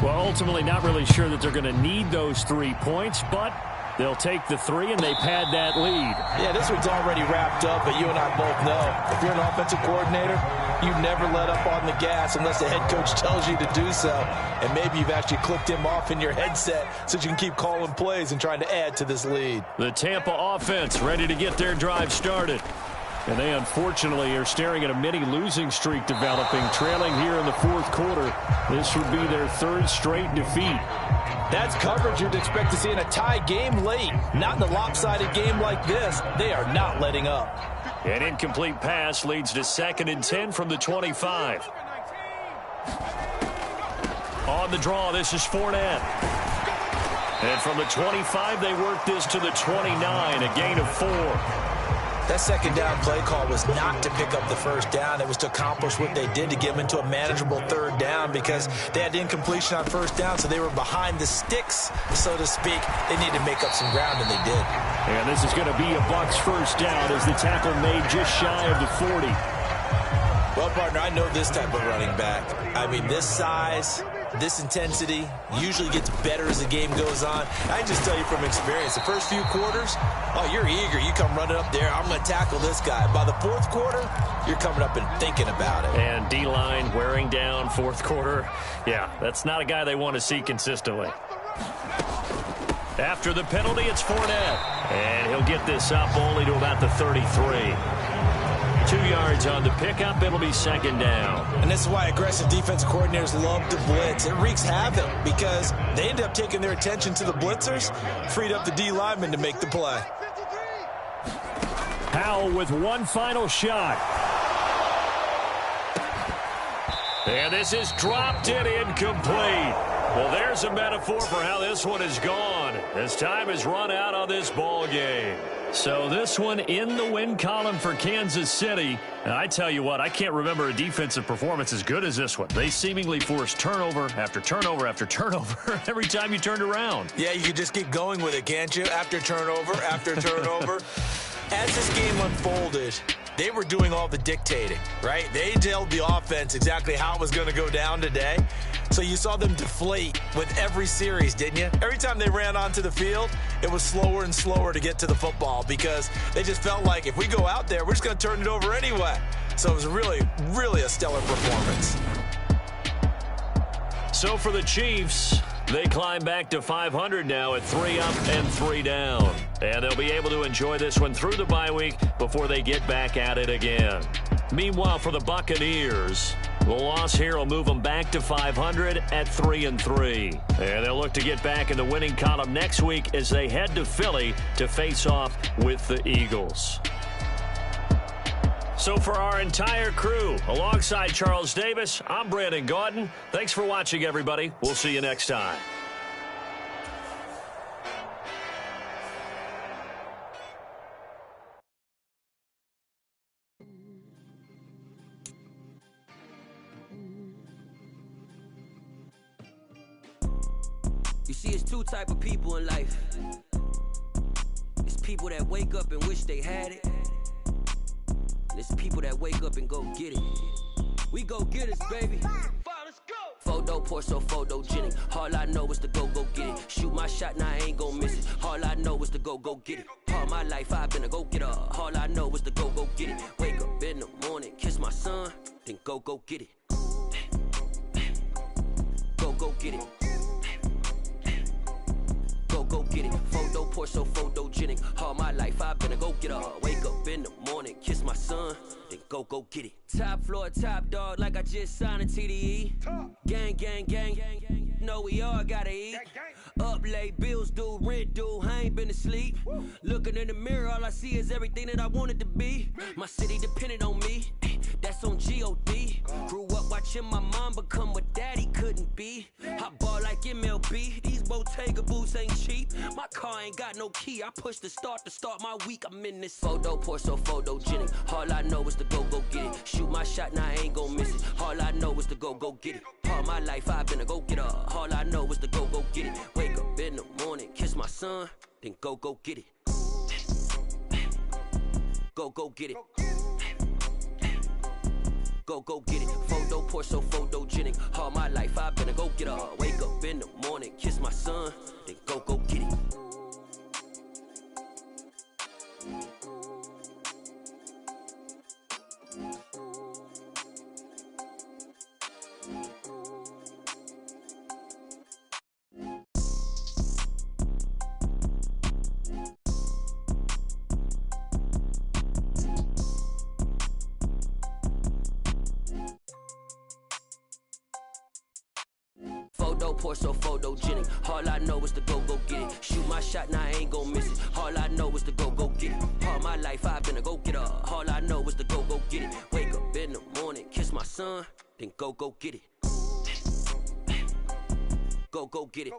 Well, ultimately not really sure that they're going to need those 3 points, but they'll take the 3 and they pad that lead. Yeah, this one's already wrapped up, but you and I both know if you're an offensive coordinator, you never let up on the gas unless the head coach tells you to do so. And maybe you've actually clicked him off in your headset so you can keep calling plays and trying to add to this lead. The Tampa offense ready to get their drive started. And they unfortunately are staring at a mini losing streak developing, trailing here in the fourth quarter. This would be their third straight defeat. That's coverage you'd expect to see in a tie game late. Not in a lopsided game like this. They are not letting up. An incomplete pass leads to 2nd and 10 from the 25. On the draw, this is Fournette. And from the 25, they work this to the 29, a gain of 4. That second down play call was not to pick up the first down. It was to accomplish what they did to get them into a manageable third down because they had incompletion on first down, so they were behind the sticks, so to speak. They needed to make up some ground, and they did. And this is going to be a Bucs first down as the tackle made just shy of the 40. Well, partner, I know this type of running back. I mean, this size, this intensity usually gets better as the game goes on. I can just tell you from experience, the first few quarters, oh, you're eager. You come running up there, I'm going to tackle this guy. By the fourth quarter, you're coming up and thinking about it. And D-line wearing down fourth quarter. Yeah, that's not a guy they want to see consistently. After the penalty, it's Fournette. And he'll get this up only to about the 33. 2 yards on the pickup. It'll be 2nd down. And this is why aggressive defense coordinators love to blitz. It wreaks havoc because they end up taking their attention to the blitzers, freed up the D lineman to make the play. Howell with one final shot. And this is dropped and incomplete. Well, there's a metaphor for how this one is gone as time has run out on this ball game. So this one in the win column for Kansas City. And I tell you what, I can't remember a defensive performance as good as this one. They seemingly forced turnover after turnover after turnover every time you turned around. Yeah, you could just keep going with it, can't you? After turnover, after turnover. As this game unfolded, they were doing all the dictating, right? They told the offense exactly how it was going to go down today. So you saw them deflate with every series, didn't you? Every time they ran onto the field, it was slower and slower to get to the football because they just felt like if we go out there, we're just going to turn it over anyway. So it was really, really a stellar performance. So for the Chiefs, they climb back to 500 now at 3 up and 3 down. And they'll be able to enjoy this one through the bye week before they get back at it again. Meanwhile, for the Buccaneers, the loss here will move them back to 500 at 3-3. And they'll look to get back in the winning column next week as they head to Philly to face off with the Eagles. So for our entire crew, alongside Charles Davis, I'm Brandon Gaudin. Thanks for watching, everybody. We'll see you next time. You see, it's two type of people in life. It's people that wake up and wish they had it. And it's people that wake up and go get it. We go get it, baby. Let's go. Photo Porso, photogenic. All I know is to go get it. Shoot my shot, now I ain't gon' miss it. All I know is to go get it. All my life I've been a go-getter. All I know is to go get it. Wake up in the morning, kiss my son, then go get it. Go get it. Go get it. Photo Porso, photogenic. All my life I've been a go-getter. Wake up in the morning, kiss my son, then go get it. Top floor, top dog, like I just signed a TDE. Gang, gang, gang, gang, gang. Know we all gotta eat. Up late, bills due, rent due, I ain't been asleep. Looking in the mirror, all I see is everything that I wanted to be. My city depended on me, that's on G.O.D. Grew up watching my mom become what daddy couldn't be. I ball like MLB, these Bottega boots ain't cheap. My car ain't got no key, I push the start to start my week. I'm in this photo Porso, photogenic. All I know is to go get it. Shoot my shot, now I ain't gon' miss it. All I know is to go get it. All my life I've been a go-getter. All I know is to go get it. Wake up in the morning, kiss my son, then go get it. Go get it. Go get it. Photo Porso, photogenic. All my life I've been a go-getter. Wake up in the morning, kiss my son, then go get it. Porsche, so photogenic. All I know is to go get it. Shoot my shot, now I ain't gon' miss it. All I know is to go get it. All my life I've been a go-getter. All I know is to go get it. Wake up in the morning, kiss my son, then go get it. Go get it.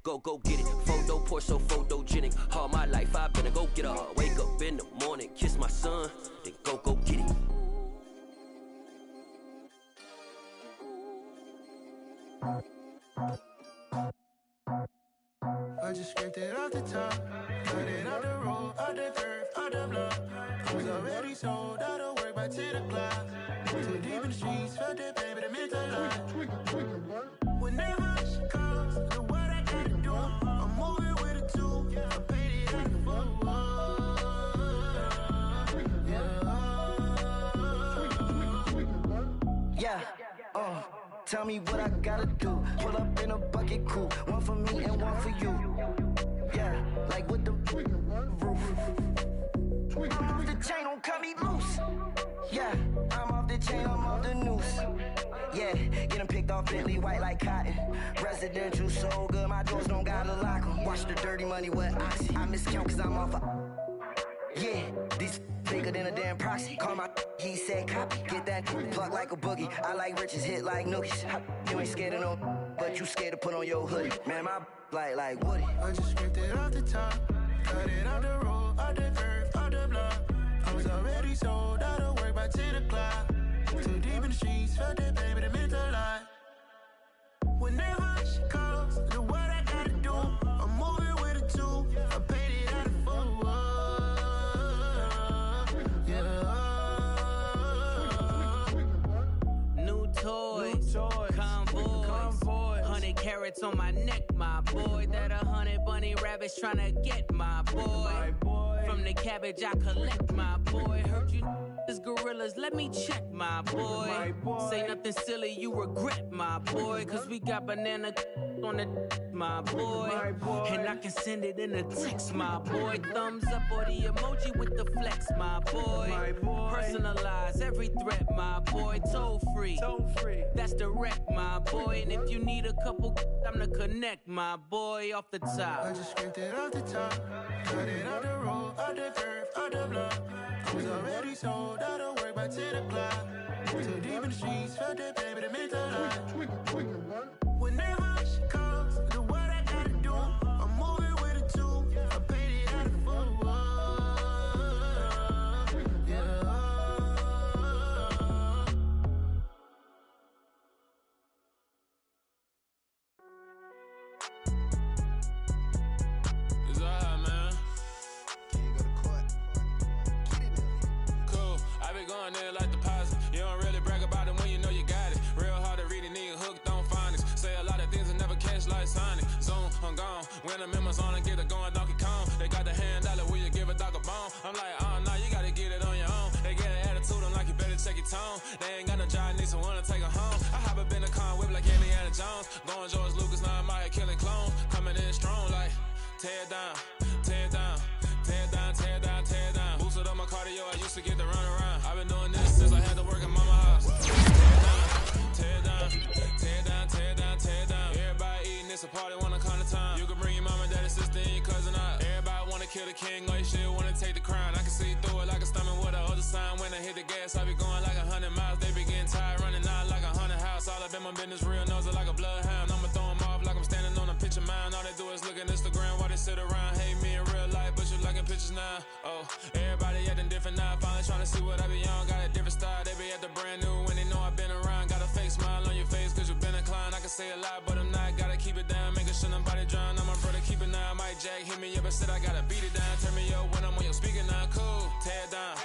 Go get it. Photo Porsche, so photogenic. All my life I've been a go-getter. Wake up in the morning, kiss my son, then go get it. I just scraped it off the top, cut it out the road, out the curve, out the block. I was already sold out of work by 10 o'clock. Too deep in the streets, felt that baby, the mental lie. Whenever she calls, do what I gotta do. I'm moving with a two, I paid it out the foot. Yeah, tell me what I gotta do. Pull up in a bucket coupe, one for me and one for you. Yeah, like with the roof. I'm off the chain, don't cut me loose. Yeah, I'm off the chain, I'm off the noose. Yeah, getting picked off Bentley, white like cotton. Residential so good, my doors don't gotta lock 'em. Watch the dirty money with oxy. I miscount cause I'm off yeah, these bigger than a damn proxy. Call my he said copy. Get that plug like a boogie. I like riches, hit like nookies. You ain't scared of no, but you scared to put on your hoodie. Man, my like Woody. I just scraped it off the top, cut it out the road, out the curve, out the block. I was already sold out of work by 10 o'clock. Too deep in the streets, felt that baby, the mental lie. Whenever she calls, do what I gotta do. I'm moving with a two, I paid it out of foot. New toys, convoys, 100 carats on my neck, my boy. That 100 bunny rabbits tryna get my boy. From the cabbage I collect, my boy. Heard you is gorillas, let me check, my boy. Say nothing silly, you regret, my boy. Cause we got banana on the my boy. And I can send it in a text, my boy. Thumbs up or the emoji with the flex, my boy. Personalize every threat, my boy. Toll free, that's direct, my boy. And if you need a couple, I'm the connect, my boy. Off the top, I just scraped it off the top, cut it out the road, out the curve, out the block. I was already sold out of work by 10 o'clock. Too deep in the streets, felt that baby, the mental lie. Whenever she calls, do what I gotta do. I'm moving with a two, I paid it out of foot. It's alright, man. Can you go to court? Get it in. Cool. I be going there like deposit. You don't really brag about it when you know you got it. Real hard to read a nigga hooked on phonics. Say a lot of things and never catch like Sonic. Zoom, I'm gone. When I'm in my zone, I get it going Donkey Kong. They got the hand dollar, will you give a dog a bone? I'm like, oh no, you gotta get it on your own. They get an attitude, I'm like, you better check your tone. They ain't got no job, need someone to take her home. I hop up in a car, whip like Indiana Jones. Going George Lucas, now I'm out here killing clones. Coming in strong like, tear down, tear down, tear down, tear down, tear down. Boosted up my cardio, I used to get to run around. I've been doing this since I had to work in mama house. Tear down, tear down, tear down, tear down. Everybody eating, it's a party, wanna come to time. You can bring your mama, daddy, sister, and your cousin out. Everybody wanna kill the king, or you shit wanna take the crown. I can see through it like a stomach with a other sign. When I hit the gas, I be going like 100 miles. They be getting tired, running out like 100 house. All up in my business, real nose like a bloodhound. I'ma throw them off like I'm standing on a picture mound. All they do is look at Instagram while they sit around. Hate me in real life, but you liking pictures now. Oh, everybody acting different now. Finally trying to see what I be on. Got a different style, they be at the brand new when they know I've been around. Got a fake smile on your face cause you been inclined. I can say a lot, but I'm not. Gotta keep it down, making sure nobody drown. I'm my brother, keep it now. Mike Jack hit me up and said I gotta beat it down. Turn me up when I'm on your speaker now. Cool, tear down,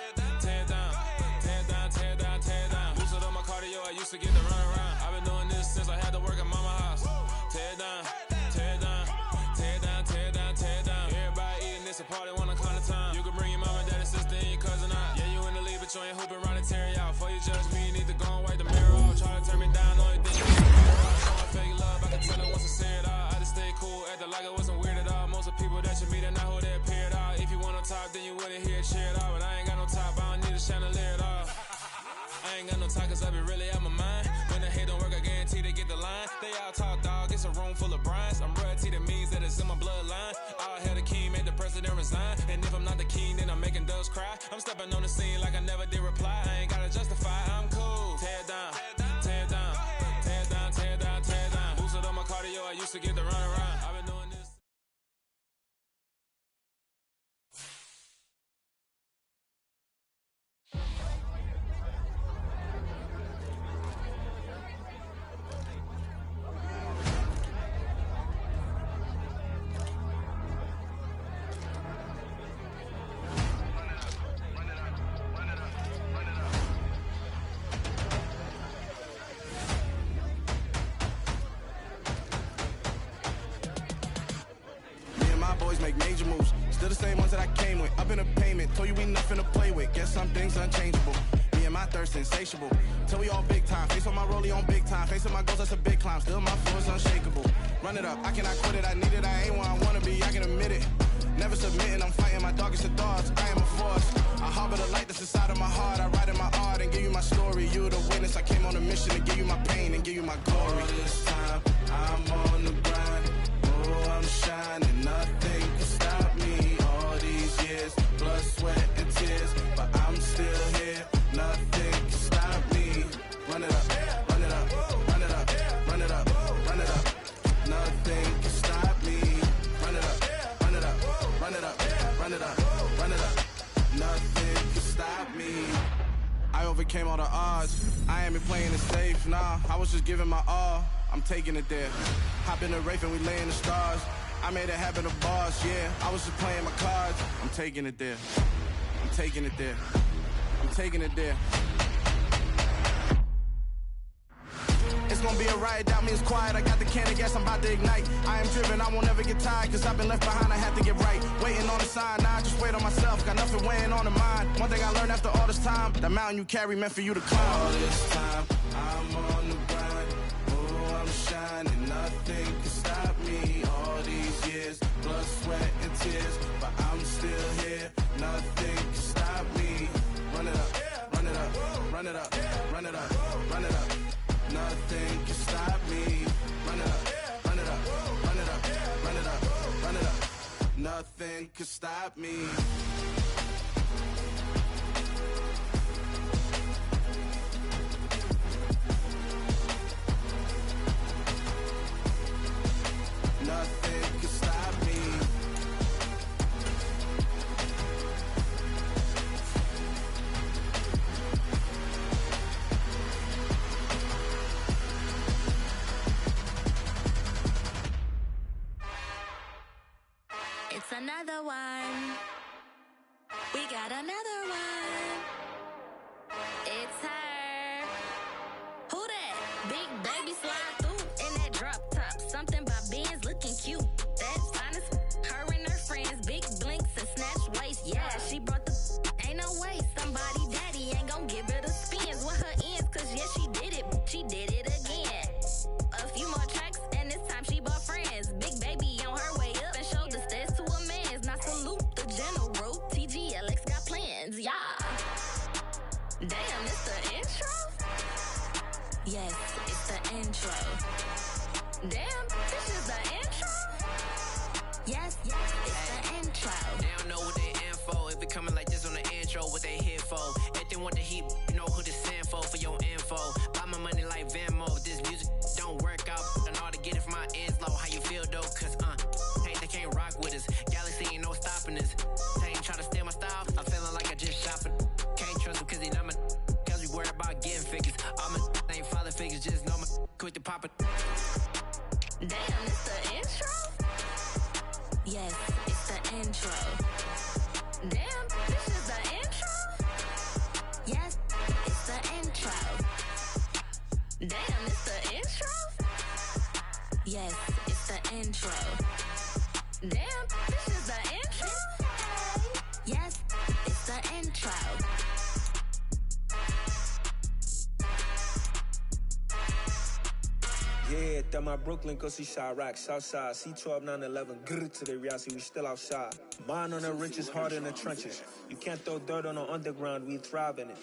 tear down, tear down, tear down, tear down. Boosted up my cardio, I used to get to run around. I've been doing this since I had to work at mama house. Tear down, tear down, tear down, tear down, tear down. Everybody eating, it's a party, wanna come to time. You can bring your mama, daddy, sister, and your cousin out. Yeah, you in the lead, but you ain't hooping around and tear out. Before you judge me, you need to go and wipe the mirror off. Try to turn me down, only thing you can do. Showing fake love, I can tell it once I say it all. I just stay cool, acting like it wasn't weird at all. Most of the people that you meet are not who they appear at all. If you want on top, then you wouldn't hear it share it all. But I ain't got no top, I don't need a chandelier at all. I ain't got no time cause I be really out my mind. When the hate don't work, I guarantee they room full of brinds. I'm royalty, that means that it's in my bloodline. All hail the king, make the president resign. And if I'm not the king, then I'm making doves cry. I'm stepping on the scene like I never did reply. I ain't gotta justify, I'm cool. Tear down, tear down, tear down, tear down, tear down. Boosted on my cardio, I used to get the run around. I've been doing this. Make major moves, still the same ones that I came with. Up in a payment, told you we nothing to play with. Guess some things unchangeable. Me and my thirst insatiable. Till we all big time. Face on my rollie on big time. Face on my goals, that's a big climb. Still my flow is unshakable. Run it up, I cannot quit it. I need it, I ain't where I wanna be. I can admit it. Never submitting, I'm fighting my darkest of thoughts. I am a force. I harbor the light that's inside of my heart. I write in my art and give you my story. You the witness. I came on a mission to give you my pain and give you my glory. All this time, I'm on the grind. Oh, I'm shining. Nothing can stop me. All these years, blood, sweat, and tears. But I'm still here. Nothing can stop me. Run it up, run it up, run it up, run it up, run it up. Nothing can stop me. Run it up, run it up, run it up, run it up, run it up. Nothing can stop me. I overcame all the odds. I ain't been playing it safe, nah. I was just giving my all. I'm taking it there. Hop in the Wraith and we lay in the stars. I made it happen to bars, yeah. I was just playing my cards. I'm taking it there. I'm taking it there. I'm taking it there. It's gonna be a riot, doubt me it's quiet. I got the can of gas, I'm about to ignite. I am driven, I won't ever get tired, cause I've been left behind, I have to get right. Waiting on the sign, now I just wait on myself. Got nothing weighing on the mind. One thing I learned after all this time, that mountain you carry meant for you to climb. All this time, I'm on the grind. Oh, I'm shining, nothing can stop me. All these years, blood, sweat, and tears. But I'm still here, nothing can stop me. Run it up, run it up, run it up, run it up, run it up. Nothing can stop me. Run it up, run it up, run it up, run it up, run it up. Nothing can stop me. Nothing can stop me. It's another one. We got another one. It's her. Who that? Big baby slide through in that drop top. Something by Benz looking cute. That's fine as her and her friends. Big blinks and snatch waist. Yeah, she brought the ain't no way. Somebody daddy ain't gon' give her the spins with her ends. Cause yeah, she did it. She did it again. A few more tracks and this time she bought friends. Big baby on her way up and showed the stairs to a man's. Now salute the general. TGLX got plans, yeah. Damn, it's the intro? Yes, it's the intro. Damn, this is the intro? Yes, it's the intro. They don't know what they in for. If it coming like this on the intro, what they here for? If they want the heat, you know who to send for your info. Buy my money like Venmo. If this music don't work out, and all to get it from my ends low. How you feel though? Cause hey, they can't rock with us. Galaxy ain't no stopping us. They ain't try to steal my style. I'm feeling like I just shopping. Can't trust them cause they not my. Cause we worried about getting figures. All my ain't father figures, just know my quick to pop it. Damn, it's the intro? Yes, it's the intro. Damn, this is the intro? Yes, it's the intro. Damn, it's the intro? Yes, it's the intro. Damn, this is the intro? Yes, it's the intro. Yeah, that my Brooklyn, go see Chirac, Southside, C12, 911, grrr to the reality, we still outside. Mine on the riches, hard in the trenches. You can't throw dirt on the underground, we thrive in it.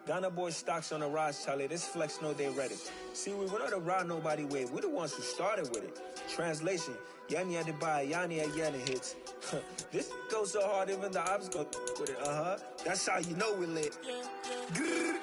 Ghana boy stocks on the rise, Charlie. This flex know they ready. See, we not a ride nobody wave. We the ones who started with it. Translation, Yanni had to buy, Yanni had Yanni hits. This goes so hard, even the ops go with it. That's how you know we lit. Grrr.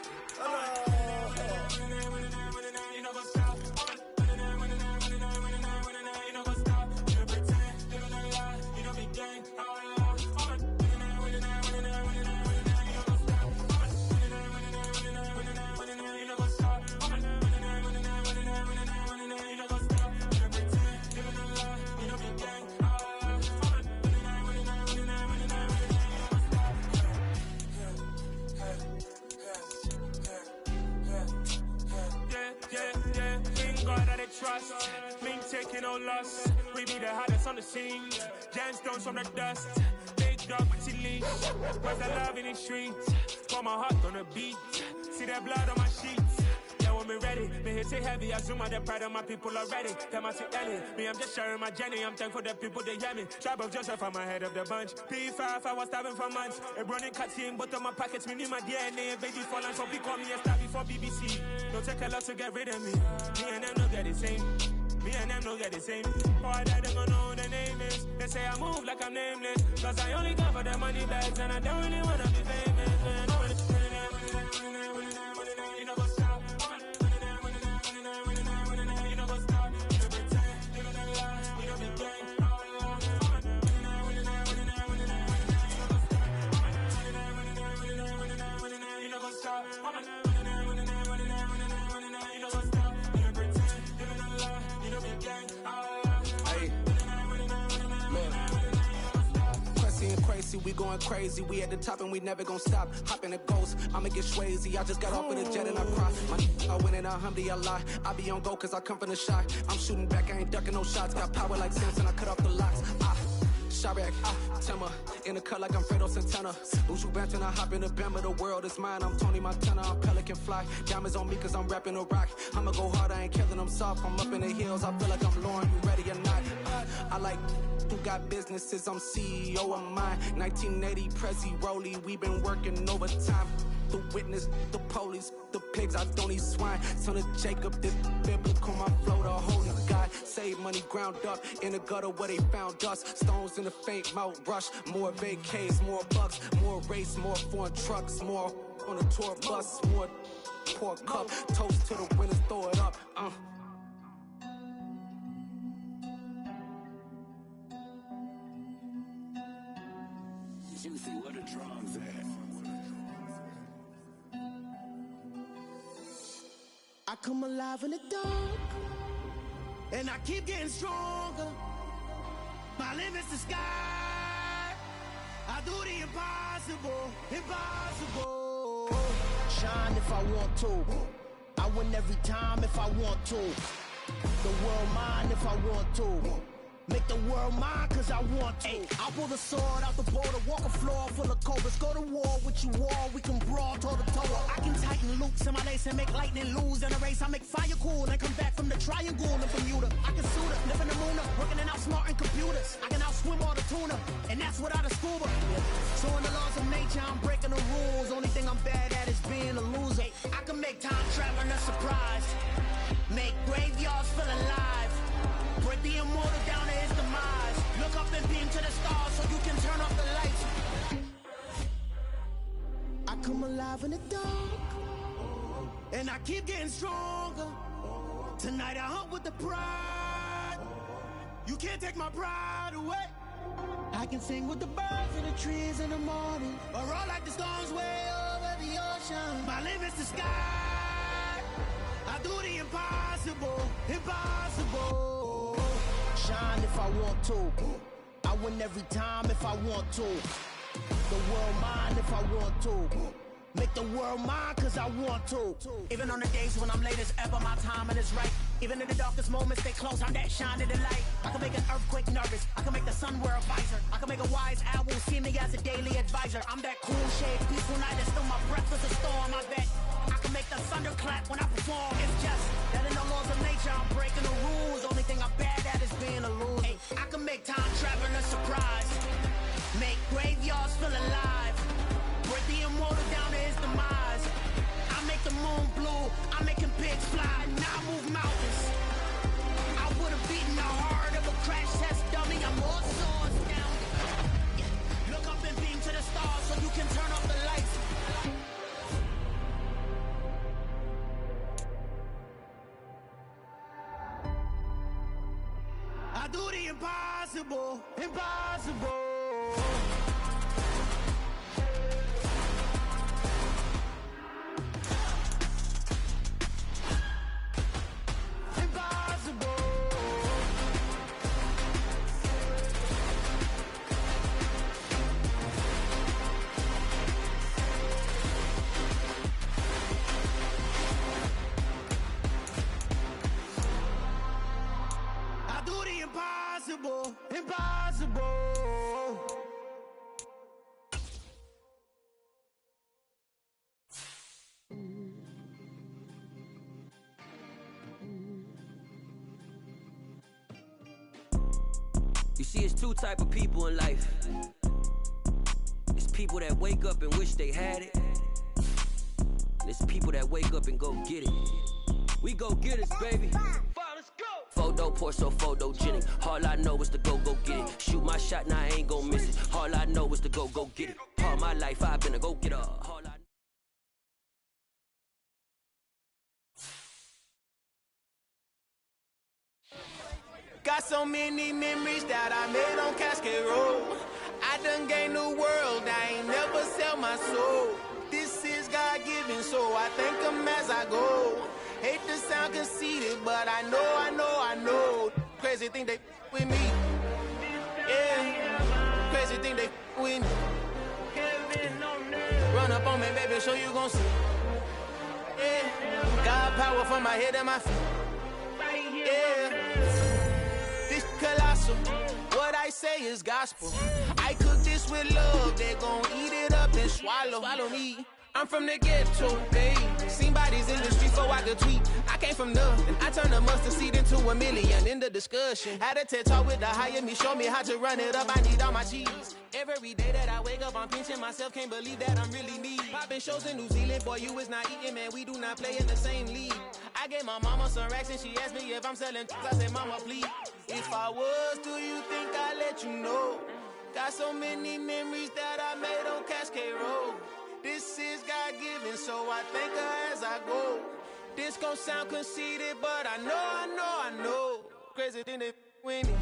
Trust, me taking no loss. We be the hottest on the scene. Gemstones from the dust. Big dog, but she leash. Where's the love in the streets? Pour my heart on the beat. See that blood on my sheets. Yeah, when me ready, me hit it heavy. I zoom out the pride of my people already. Them I see Ellie. Me, I'm just sharing my journey. I'm thankful the people they hear me. Tribe of Joseph, I'm ahead of the bunch. P5, I was starving for months. A running cut in, but on my pockets, me need my DNA. Baby falling, so be call me a star before BBC. Don't take a lot to get rid of me. Me and them no get the same. Me and them no get the same. Boy, that they gonna know the name is. They say I move like I'm nameless. Cause I only come for the money bags. And I don't really wanna be famous, man. You know what's up? You know what's up? You know pretend. You know the lie. You know be gang. You know what's up? Crazy, we going crazy. We at the top and we never gon' stop. Hop in the ghost, I'ma get swayzy. I just got off with a jet and I cry. I win in a Humvee, I lie. I be on go cause I come from the shot. I'm shooting back, I ain't ducking no shots. Got power like Samson, I cut off the locks. Chirac, Timmer, in the cut like I'm Fredo Santana. Usu Banton, I hop in the Bama, the world is mine. I'm Tony Montana, I'm Pelican Fly. Diamonds on me cause I'm rapping a rock. I'ma go hard, I ain't killing them soft. I'm up in the hills, I feel like I'm Lauren, you ready or not? I like who got businesses, I'm CEO of mine. 1980 Prezi Rolly, we been working overtime. The witness, the police, the pigs, I don't eat swine. Son of Jacob, this biblical, my flow, the holy God. Save money ground up in the gutter where they found us. Stones in the faint mouth rush. More vacays, more bucks, more race, more foreign trucks, more on a tour bus, more pork cup. Toast to the winners, throw it up. Juicy, where the drums at? I come alive in the dark, and I keep getting stronger. My limit's the sky. I do the impossible, impossible. Shine if I want to. I win every time if I want to. The world mine if I want to. Make the world mine cause I want to. I pull the sword out the border, walk a floor full of cobras. Go to war with you all, we can brawl toe to toe. I can tighten loops in my lace and make lightning lose. In a race I make fire cool and come back from the triangle in Bermuda. I can suit up, live in the moon up, working and outsmarting computers. I can outswim all the tuna, and that's without a scuba. So in the laws of nature I'm breaking the rules. Only thing I'm bad at is being a loser. I can make time traveling a surprise. Make graveyards feel alive. Break the immortal down to his demise. Look up and beam to the stars so you can turn off the lights. I come alive in the dark, and I keep getting stronger. Tonight I hunt with the pride. You can't take my pride away. I can sing with the birds and the trees in the morning, or roll like the storms way over the ocean. My limit's the sky. I do the impossible, impossible. Shine if I want to. I win every time if I want to. The world mine if I want to. Make the world mine cause I want to. Even on the days when I'm late as ever, my timing is right. Even in the darkest moments, stay close, I'm that shine in the light. I can make an earthquake nervous, I can make the sun wear a visor. I can make a wise owl see me as a daily advisor. I'm that cool shade, peaceful night, and still my breath is a storm. I bet I can make the thunder clap when I perform. It's just that in the laws of nature, I'm breaking the rules. Only thing I'm bad at is being a loser. Hey, I can make time traveling a surprise. Make graveyards feel alive. Break the immortal down to his demise. the impossible, impossible. Impossible, impossible. You see, it's two type of people in life. It's people that wake up and wish they had it. And it's people that wake up and go get it. We go get it, baby. Photo Porsche, photogenic. All I know is to go get it. Shoot my shot, now I ain't gon' miss it. All I know is to go get it. All my life I've been a go getter. Got so many memories that I made on Cascade Road. I done gained the world, I ain't never sell my soul. This is God-given, so I thank him as I go. Hate to sound conceited, but I know. Crazy thing they with me. Yeah. Crazy thing they with me. Run up on me, baby, so you gon' see. Yeah. Got power from my head and my feet. Yeah. This colossal. What I say is gospel. I cook this with love. They gon' eat it up and swallow me. I'm from the ghetto, babe. Seen bodies in the street before I could tweet. I came from nothing. I turned a mustard seed into a million. In the discussion, had a TED talk with the higher me. Show me how to run it up. I need all my cheese. Every day that I wake up, I'm pinching myself. Can't believe that I'm really me. Popping shows in New Zealand, boy, you is not eating, man. We do not play in the same league. I gave my mama some racks and she asked me if I'm selling. I said, mama, please. If I was, do you think I'd let you know? Got so many memories that I made on Cascade Road. This is God-given, so I thank her as I go. This gon' sound conceited, but I know. Crazy thing they with me.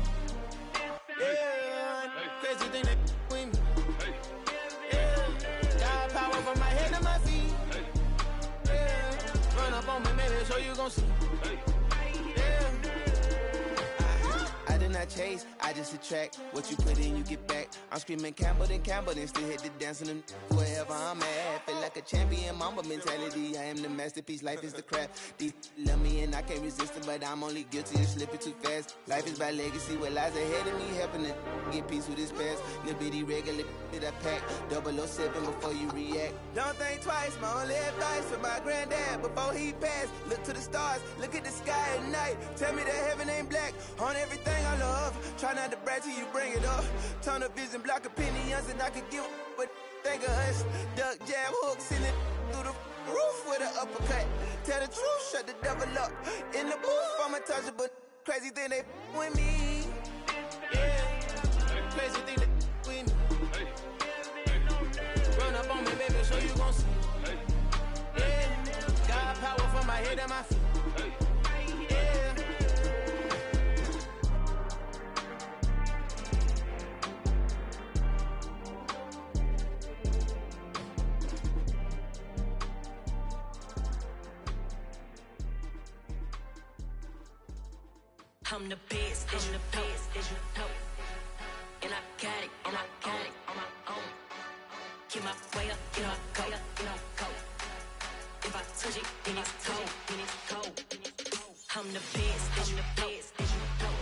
Yeah, crazy thing they with me. Yeah, got power from my head to my feet. Yeah, run up on me, maybe, so you gon' see. Yeah. I did not chase, I just attract. What you put in, you get back. I'm screaming Campbell, then still hit the dance and them wherever I'm at. Feel like a champion, mamba mentality. I am the masterpiece, life is the crap. These love me and I can't resist it, but I'm only guilty of slipping too fast. Life is by legacy, what lies ahead of me, helping to get peace with this past. Little bitty regular that I pack, 007 before you react. Don't think twice, my only advice for my granddad before he passed. Look to the stars, look at the sky at night. Tell me that heaven ain't black on everything I love. Try not to brag till you bring it up. Tunnel vision, block opinions, and I could give what think of us. Duck jab hooks in it through the roof with an uppercut. Tell the truth, shut the devil up. In the booth, I'm untouchable. Crazy thing they with me. Yeah, crazy thing they with me. Run up on me, baby, so you gon' see. Yeah, got power from my head and my feet. I'm the best, as you know. And I got it on my own. Get my way up, get my go. If I touch it, then it's cold. I'm the best, as you know.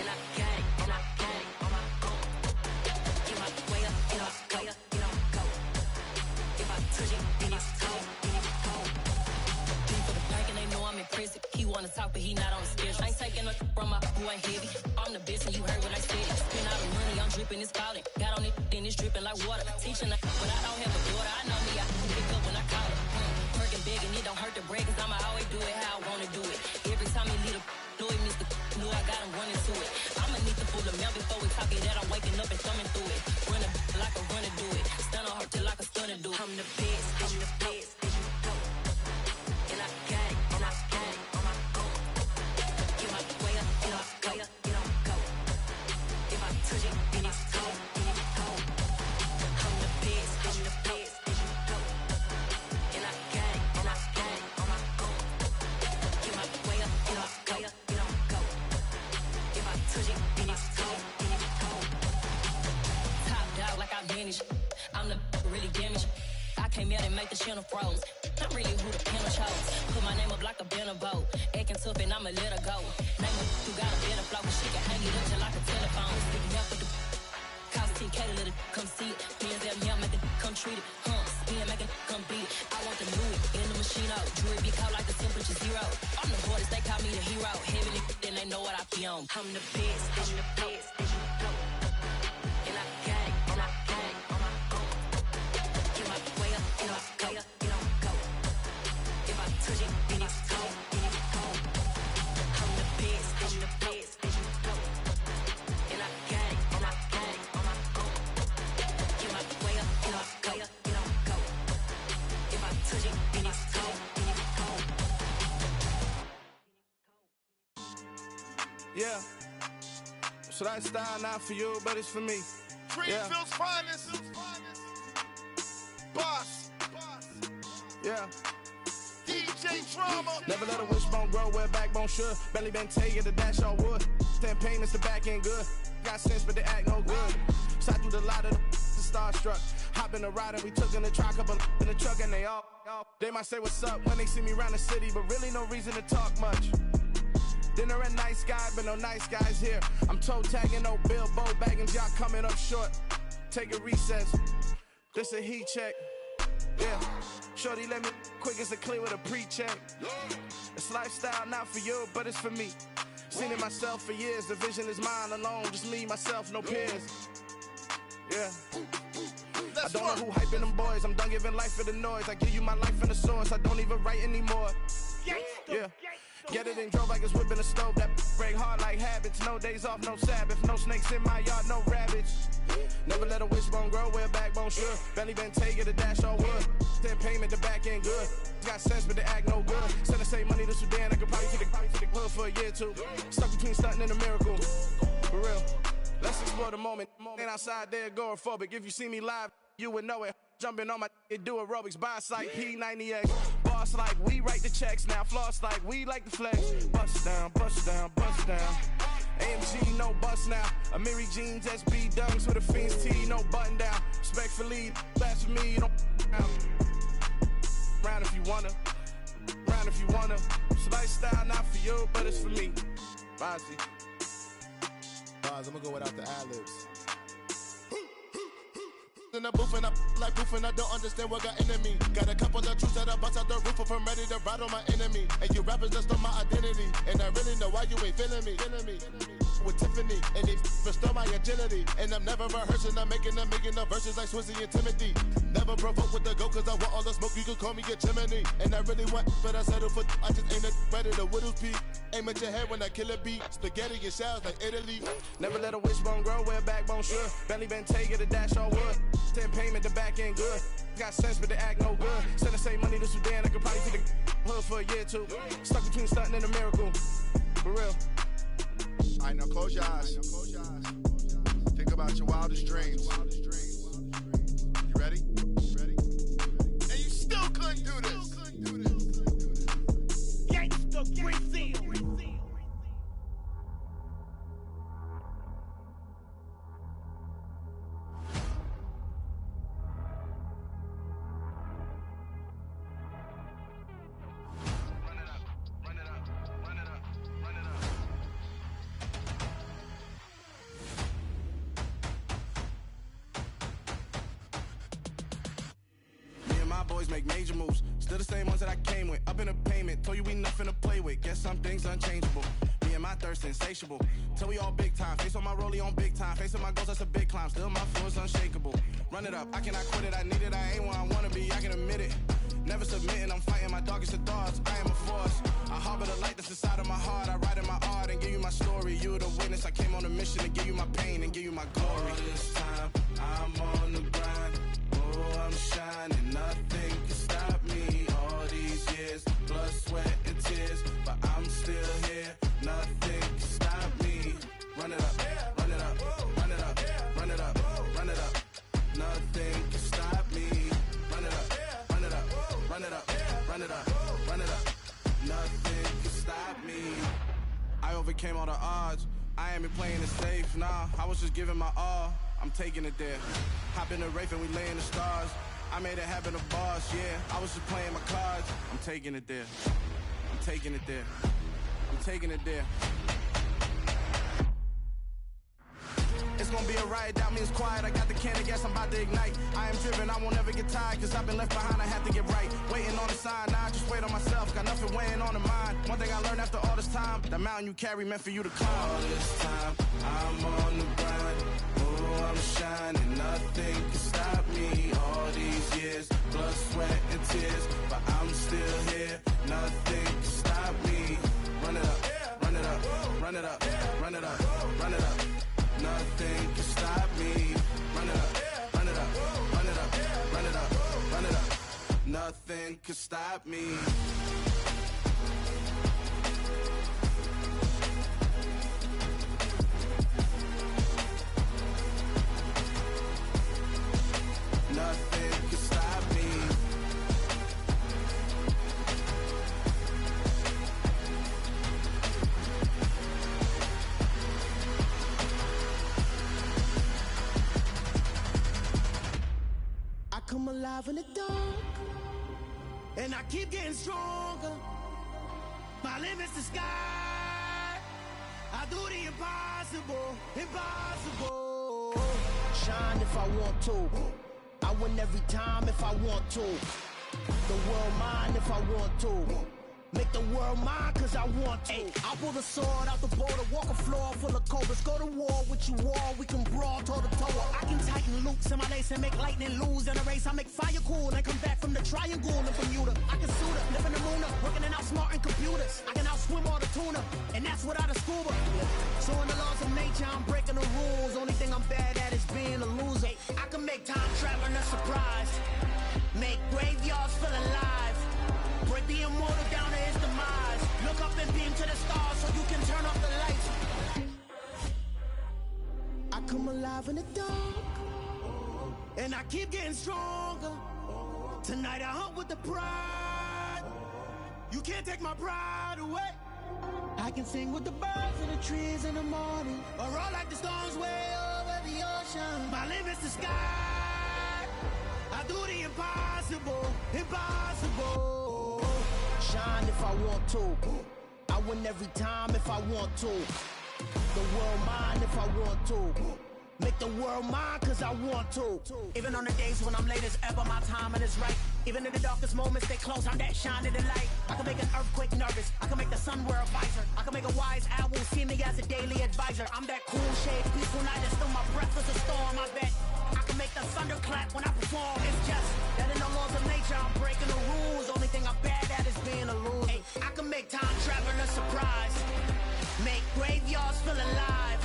And I got it on my own. Get my way up, get my go. If I touch it, then it's cold. People the park and they know I'm impressive. He wanna talk, but he not on the schedule. I ain't taking a from my boy heavy. I'm the best and you heard what I said. Spend all the money, I'm dripping, it's falling. Got on it, then it's dripping like water. Teaching her, but I don't have a daughter. I know me, I can pick up when I call her. Working big and it don't hurt to break, cause I'ma always do it how I wanna do it. Every time he lead a know it means the know I got him running to it. I'ma need the full amount before we talk it that I'm waking up and thumbing through it. Running like a runner do it. Stun on her till like a stunner do it. I'm the best, I'm the best, and I got it on my own. Get my way up, get my go. center froze. I'm really who the pen chose. Put my name up like a banner boat. Acting tough and I'ma let her go. Name her who got a better flow. She can hang it up just like a telephone. Sticking up with the cost 10K to let it come see it. Bands at me, make it come treat it. Spin, make it come beat it. I want the new it in the machine out. Jewelry be cold like the temperature 0. I'm the hardest, they call me the hero. Heavy then they know what I be on. I'm the best, I'm the best, and you go. And I got it, and I got it on my own. Get my way up, and I go, and I go. If I touch it, then it's cold, then it's cold. I'm the best, I'm the best, and you go. And I got it, and I got it on my own. Get my way up, and I go, and I go. If I touch it, then it's cold, then it's cold. Yeah. So that style not for you, but it's for me. Greenfield's finest. Boss. Yeah. DJ Drama. Never let a wishbone grow where a backbone should. Belly been taking the dash all wood. 10 payments, the back end good. Got sense, but they act no good. Shot through the lot of the starstruck. Hop in the ride and we took in the truck, couple in the truck, and they all. They might say what's up when they see me around the city, but really no reason to talk much. Dinner at nice guy, but no nice guys here. I'm toe tagging, no Bilbo bagging, jock coming up short. Take a recess. This a heat check. Yeah. Shorty let me quick as a clear with a pre-check. It's lifestyle not for you, but it's for me. Seen it myself for years. The vision is mine alone. Just me, myself, no peers. Yeah. I don't know who hyping them boys. I'm done giving life for the noise. I give you my life in the source. I don't even write anymore. Yeah. Get it and drove like it's whipping a stove. That break hard like habits. No days off, no Sabbath. No snakes in my yard, no rabbits. Never let a wishbone grow where a backbone should. Belly been taking the dash all wood. 10 payment, the back end good. Got sense, but they act no good. Send the same money to Sudan. I could probably take the hood for a year or two. Stuck between stunting and a miracle. For real. Let's explore the moment. Ain't outside there agoraphobic. If you see me live, you would know it. Jumping on my do aerobics, buy like P90X. Boss like we write the checks now. Floss like we like the flex. Bust down, bust down, bust down. AMG, no bust now. Amiri jeans, SB dunks with a Fiends T, no button down. Respectfully, that's for me, you don't round if you wanna. Round if you wanna. It's lifestyle not for you, but it's for me. Bozzy. Boz, I'm gonna go without the ad-libs. In the booth and I like proof and I don't understand what got into me. Got a couple of truths that I bust out the roof if I'm ready to ride on my enemy. And you rappers just on my identity. And I really know why you ain't feeling me. With Tiffany and they restore my agility. And I'm never rehearsing, I'm making them verses like Swizzy and Timothy. Never provoke with the go cause I want all the smoke, you can call me a chimney. And I really want, but I settle for I just ain't ready to Whittles peak. Aim at your head when I kill a beat. Spaghetti and shells like Italy. Never let a wishbone grow where a backbone should. Belly been taking the dash all wood. 10 payment, the back end good. Got sense, but they act no good. Send the same money to Sudan, I could probably take the hood for a year or two. Stuck between stunting and a miracle. For real. All right, now close your eyes. Think about your wildest dreams. You ready? And you still couldn't do this. Gangsta Brazil. Boys make major moves, still the same ones that I came with. Up in a payment, told you we nothing to play with. Guess some things unchangeable. Me and my thirst insatiable. Till we all big time. Face on my rollie on big time. Facing my goals, that's a big climb. Still my flow is unshakable. Run it up, I cannot quit it. I need it, I ain't where I wanna be. I can admit it. Never submitting, I'm fighting my darkest of thoughts. I am a force. I harbor the light that's inside of my heart. I write in my art and give you my story. You're the witness. I came on a mission to give you my pain and give you my glory. All this time, I'm on the grind. Oh, I'm shining. Nothing can stop me. All these years, blood, sweat, and tears. But I'm still here. Nothing can stop me. Run it up, run it up, run it up, run it up, run it up. Nothing can stop me. Run it up, run it up, run it up, run it up, run it up. Nothing can stop me. I overcame all the odds. I ain't been playing it safe, nah. I was just giving my all. I'm taking it there. Hop in the Wraith and we lay in the stars. I made a habit of bars, yeah. I was just playing my cards. I'm taking it there. I'm taking it there. I'm taking it there. It's gonna be a riot, doubt me it's quiet. I got the can of gas, I'm about to ignite. I am driven, I won't ever get tired, cause I've been left behind, I have to get right. Waiting on the sign, now I just wait on myself, got nothing weighing on the mind. One thing I learned after all this time, the mountain you carry meant for you to climb. All this time, I'm on the grind. Oh, I'm shining, nothing can stop me. All these years, blood, sweat, and tears, but I'm still here, nothing can stop me. Run it up, run it up, run it up, run it up, run it up. Nothing can stop me. Run it up, run it up, run it up, run it up, run it up. Nothing can stop me. Nothing can stop me. I come alive in the dark, and I keep getting stronger. My limit's the sky. I do the impossible, impossible. Shine if I want to. I win every time if I want to. The world mine if I want to. Make the world mine cause I want to. Ay, I'll pull the sword out the border, walk a floor full of cobras. Go to war with you all, we can brawl toe to toe. I can tighten loops in my lace and make lightning lose in a race. I make fire cool and come back from the triangle in Bermuda. I can suit up, live in the moon up, working and outsmarting computers. I can outswim all the tuna, and that's without a scuba. So in the laws of nature, I'm breaking the rules. Only thing I'm bad at is being a loser. Ay, I can make time traveling a surprise. Make graveyards feel alive. Break the immortal down to his demise. Look up and beam to the stars so you can turn off the lights. I come alive in the dark, and I keep getting stronger. Tonight I hunt with the pride. You can't take my pride away. I can sing with the birds and the trees in the morning, or roll like the storms way over the ocean. My limit's the sky. I do the impossible, impossible. Shine if I want to. I win every time if I want to. The world mine if I want to. Make the world mine cause I want to. Even on the days when I'm late as ever, my timing is right. Even in the darkest moments, stay close, I'm that shining the light. I can make an earthquake nervous, I can make the sun wear a visor. I can make a wise owl see me as a daily advisor. I'm that cool shade, peaceful night, and still my breath is a storm, I bet. I can make the thunder clap when I perform. It's just that in the laws of nature, I'm breaking the rules. Only thing I'm bad at is being a loser. Ay, I can make time traveling a surprise. Make graveyards feel alive.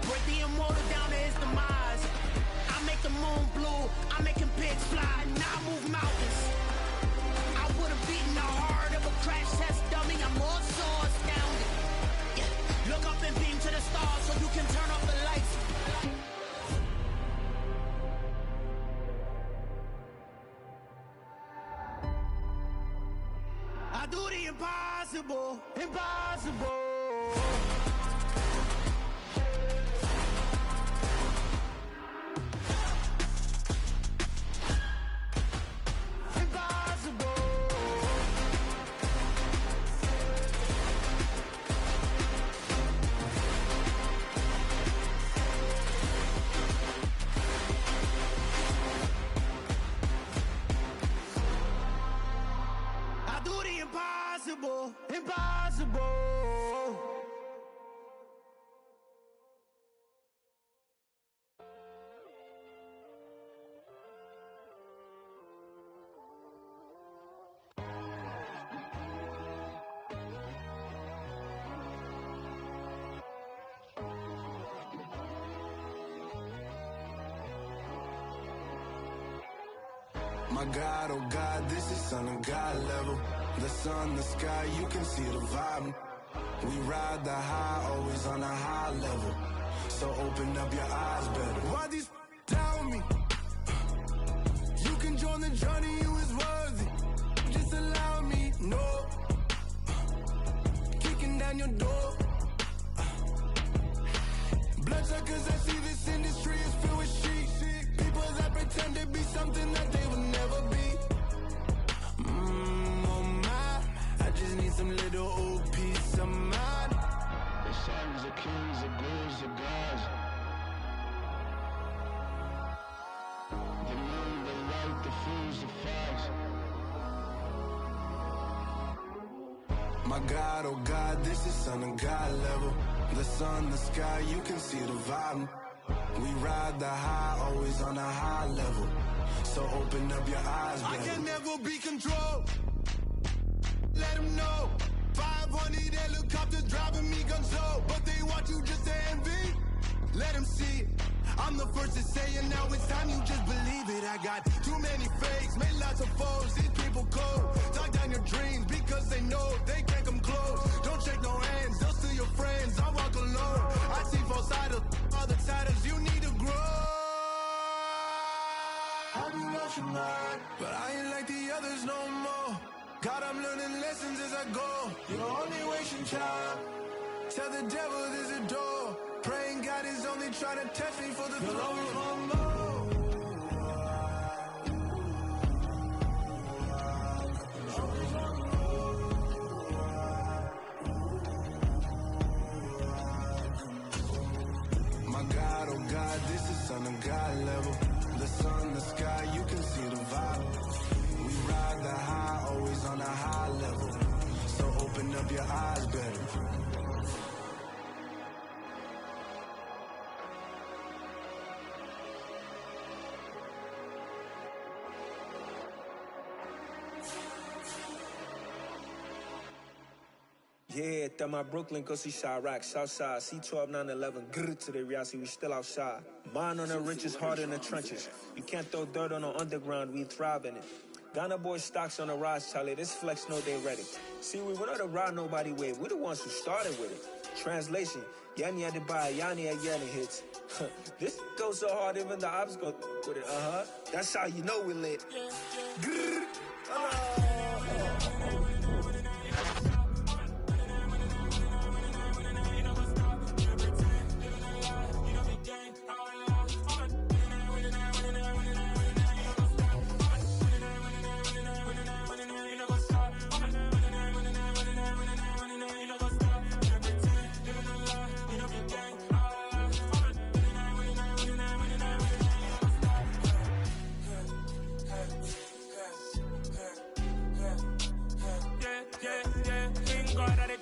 Break the immortal down to his demise. I make the moon blue. I'm making pigs fly. Now I move mountains. I would have beaten the heart of a crash test dummy. I'm more so astounded. Yeah. Look up and beam to the stars so you can turn off the lights. I do the impossible, impossible. Impossible, impossible. My God, oh God, this is Son of God level. The sun, the sky, you can see the vibe. We ride the high, always on a high level. So open up your eyes better. Why these tell me? You can join the journey, you is worthy. Just allow me, no. Kicking down your door. Bloodsuckers, I see this industry is filled with shit. People that pretend to be something that they will never. need some little old peace of mind. The sons of kings, the ghouls, the gods. The moon, the light, the fools, the facts. My God, oh God, this is son of God level. The sun, the sky, you can see the vibe. We ride the high, always on a high level. So open up your eyes, baby. I can never be controlled. Let them know. 500 helicopters driving me gonzo. But they want you just to envy. Let them see it. I'm the first to say it, now it's time you just believe it. I got too many fakes, made lots of foes. These people cold. Talk down your dreams because they know they can't come close. Don't shake no hands, they'll steal your friends. I walk alone. I see false idols, all the titles you need to grow. Have you lost your mind? But I ain't like the others no more. God, I'm learning lessons as I go. You're only wasting time. Tell the devil there's a door. Praying God is only trying to test me for the glory. You'll always want more. My God, oh God, this is son of God level. The sun, the sky, you can see the vibe. We ride the high, always on a high level. So open up your eyes better. Yeah, that my Brooklyn, go see Chirac, Southside, C12, 911, grr to the reality, we still outside. Mine on the riches, hard in the trenches. You can't throw dirt on the underground, we thrive in it. Ghana boys stocks on the rise, Charlie, this flex know they ready. See, we were not a ride nobody wave, we the ones who started with it. Translation, Yani had to buy, Yani had yelling hits. This goes so hard, even the ops go with it, That's how you know we lit. Grr,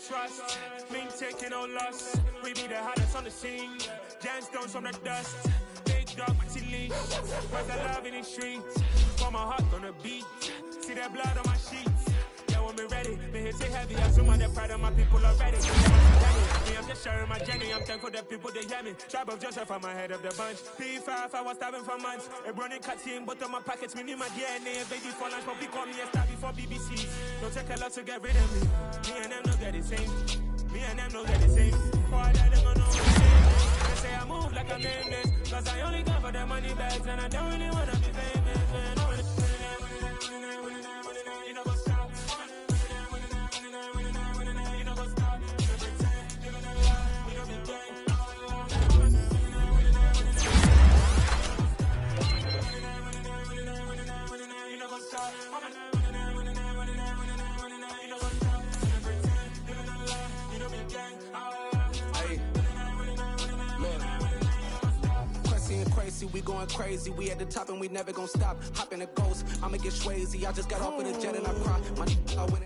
trust, been taking no loss. We be the hottest on the scene. Gemstones from the dust. Big dog, Matty leash. Where's the love in the streets? For my heart on the beat. See that blood on my sheets. Yeah, when we ready, me hit it heavy. I assume I'm the pride of my people already. Me, I'm just sharing my journey. I'm thankful that people they hear me. Tribe of Joseph, I'm ahead of the bunch. P5, I was starving for months. A running cut in, but on my pockets, me need my DNA. Baby for lunch, but we call me a star before BBC. Don't take a lot to get rid of me. Me and them no get the same. Me and them no get the same. Boy, that them gonna know the same. They say I move like I'm nameless. Cause I only come for the money bags. And I don't really wanna be famous. You know what's up? You know what's up? You know the game. You know what's up? We going crazy, we at the top and we never gonna stop. Hop in a ghost, I'ma get swayzy. I just got off of the jet and I cry. My I went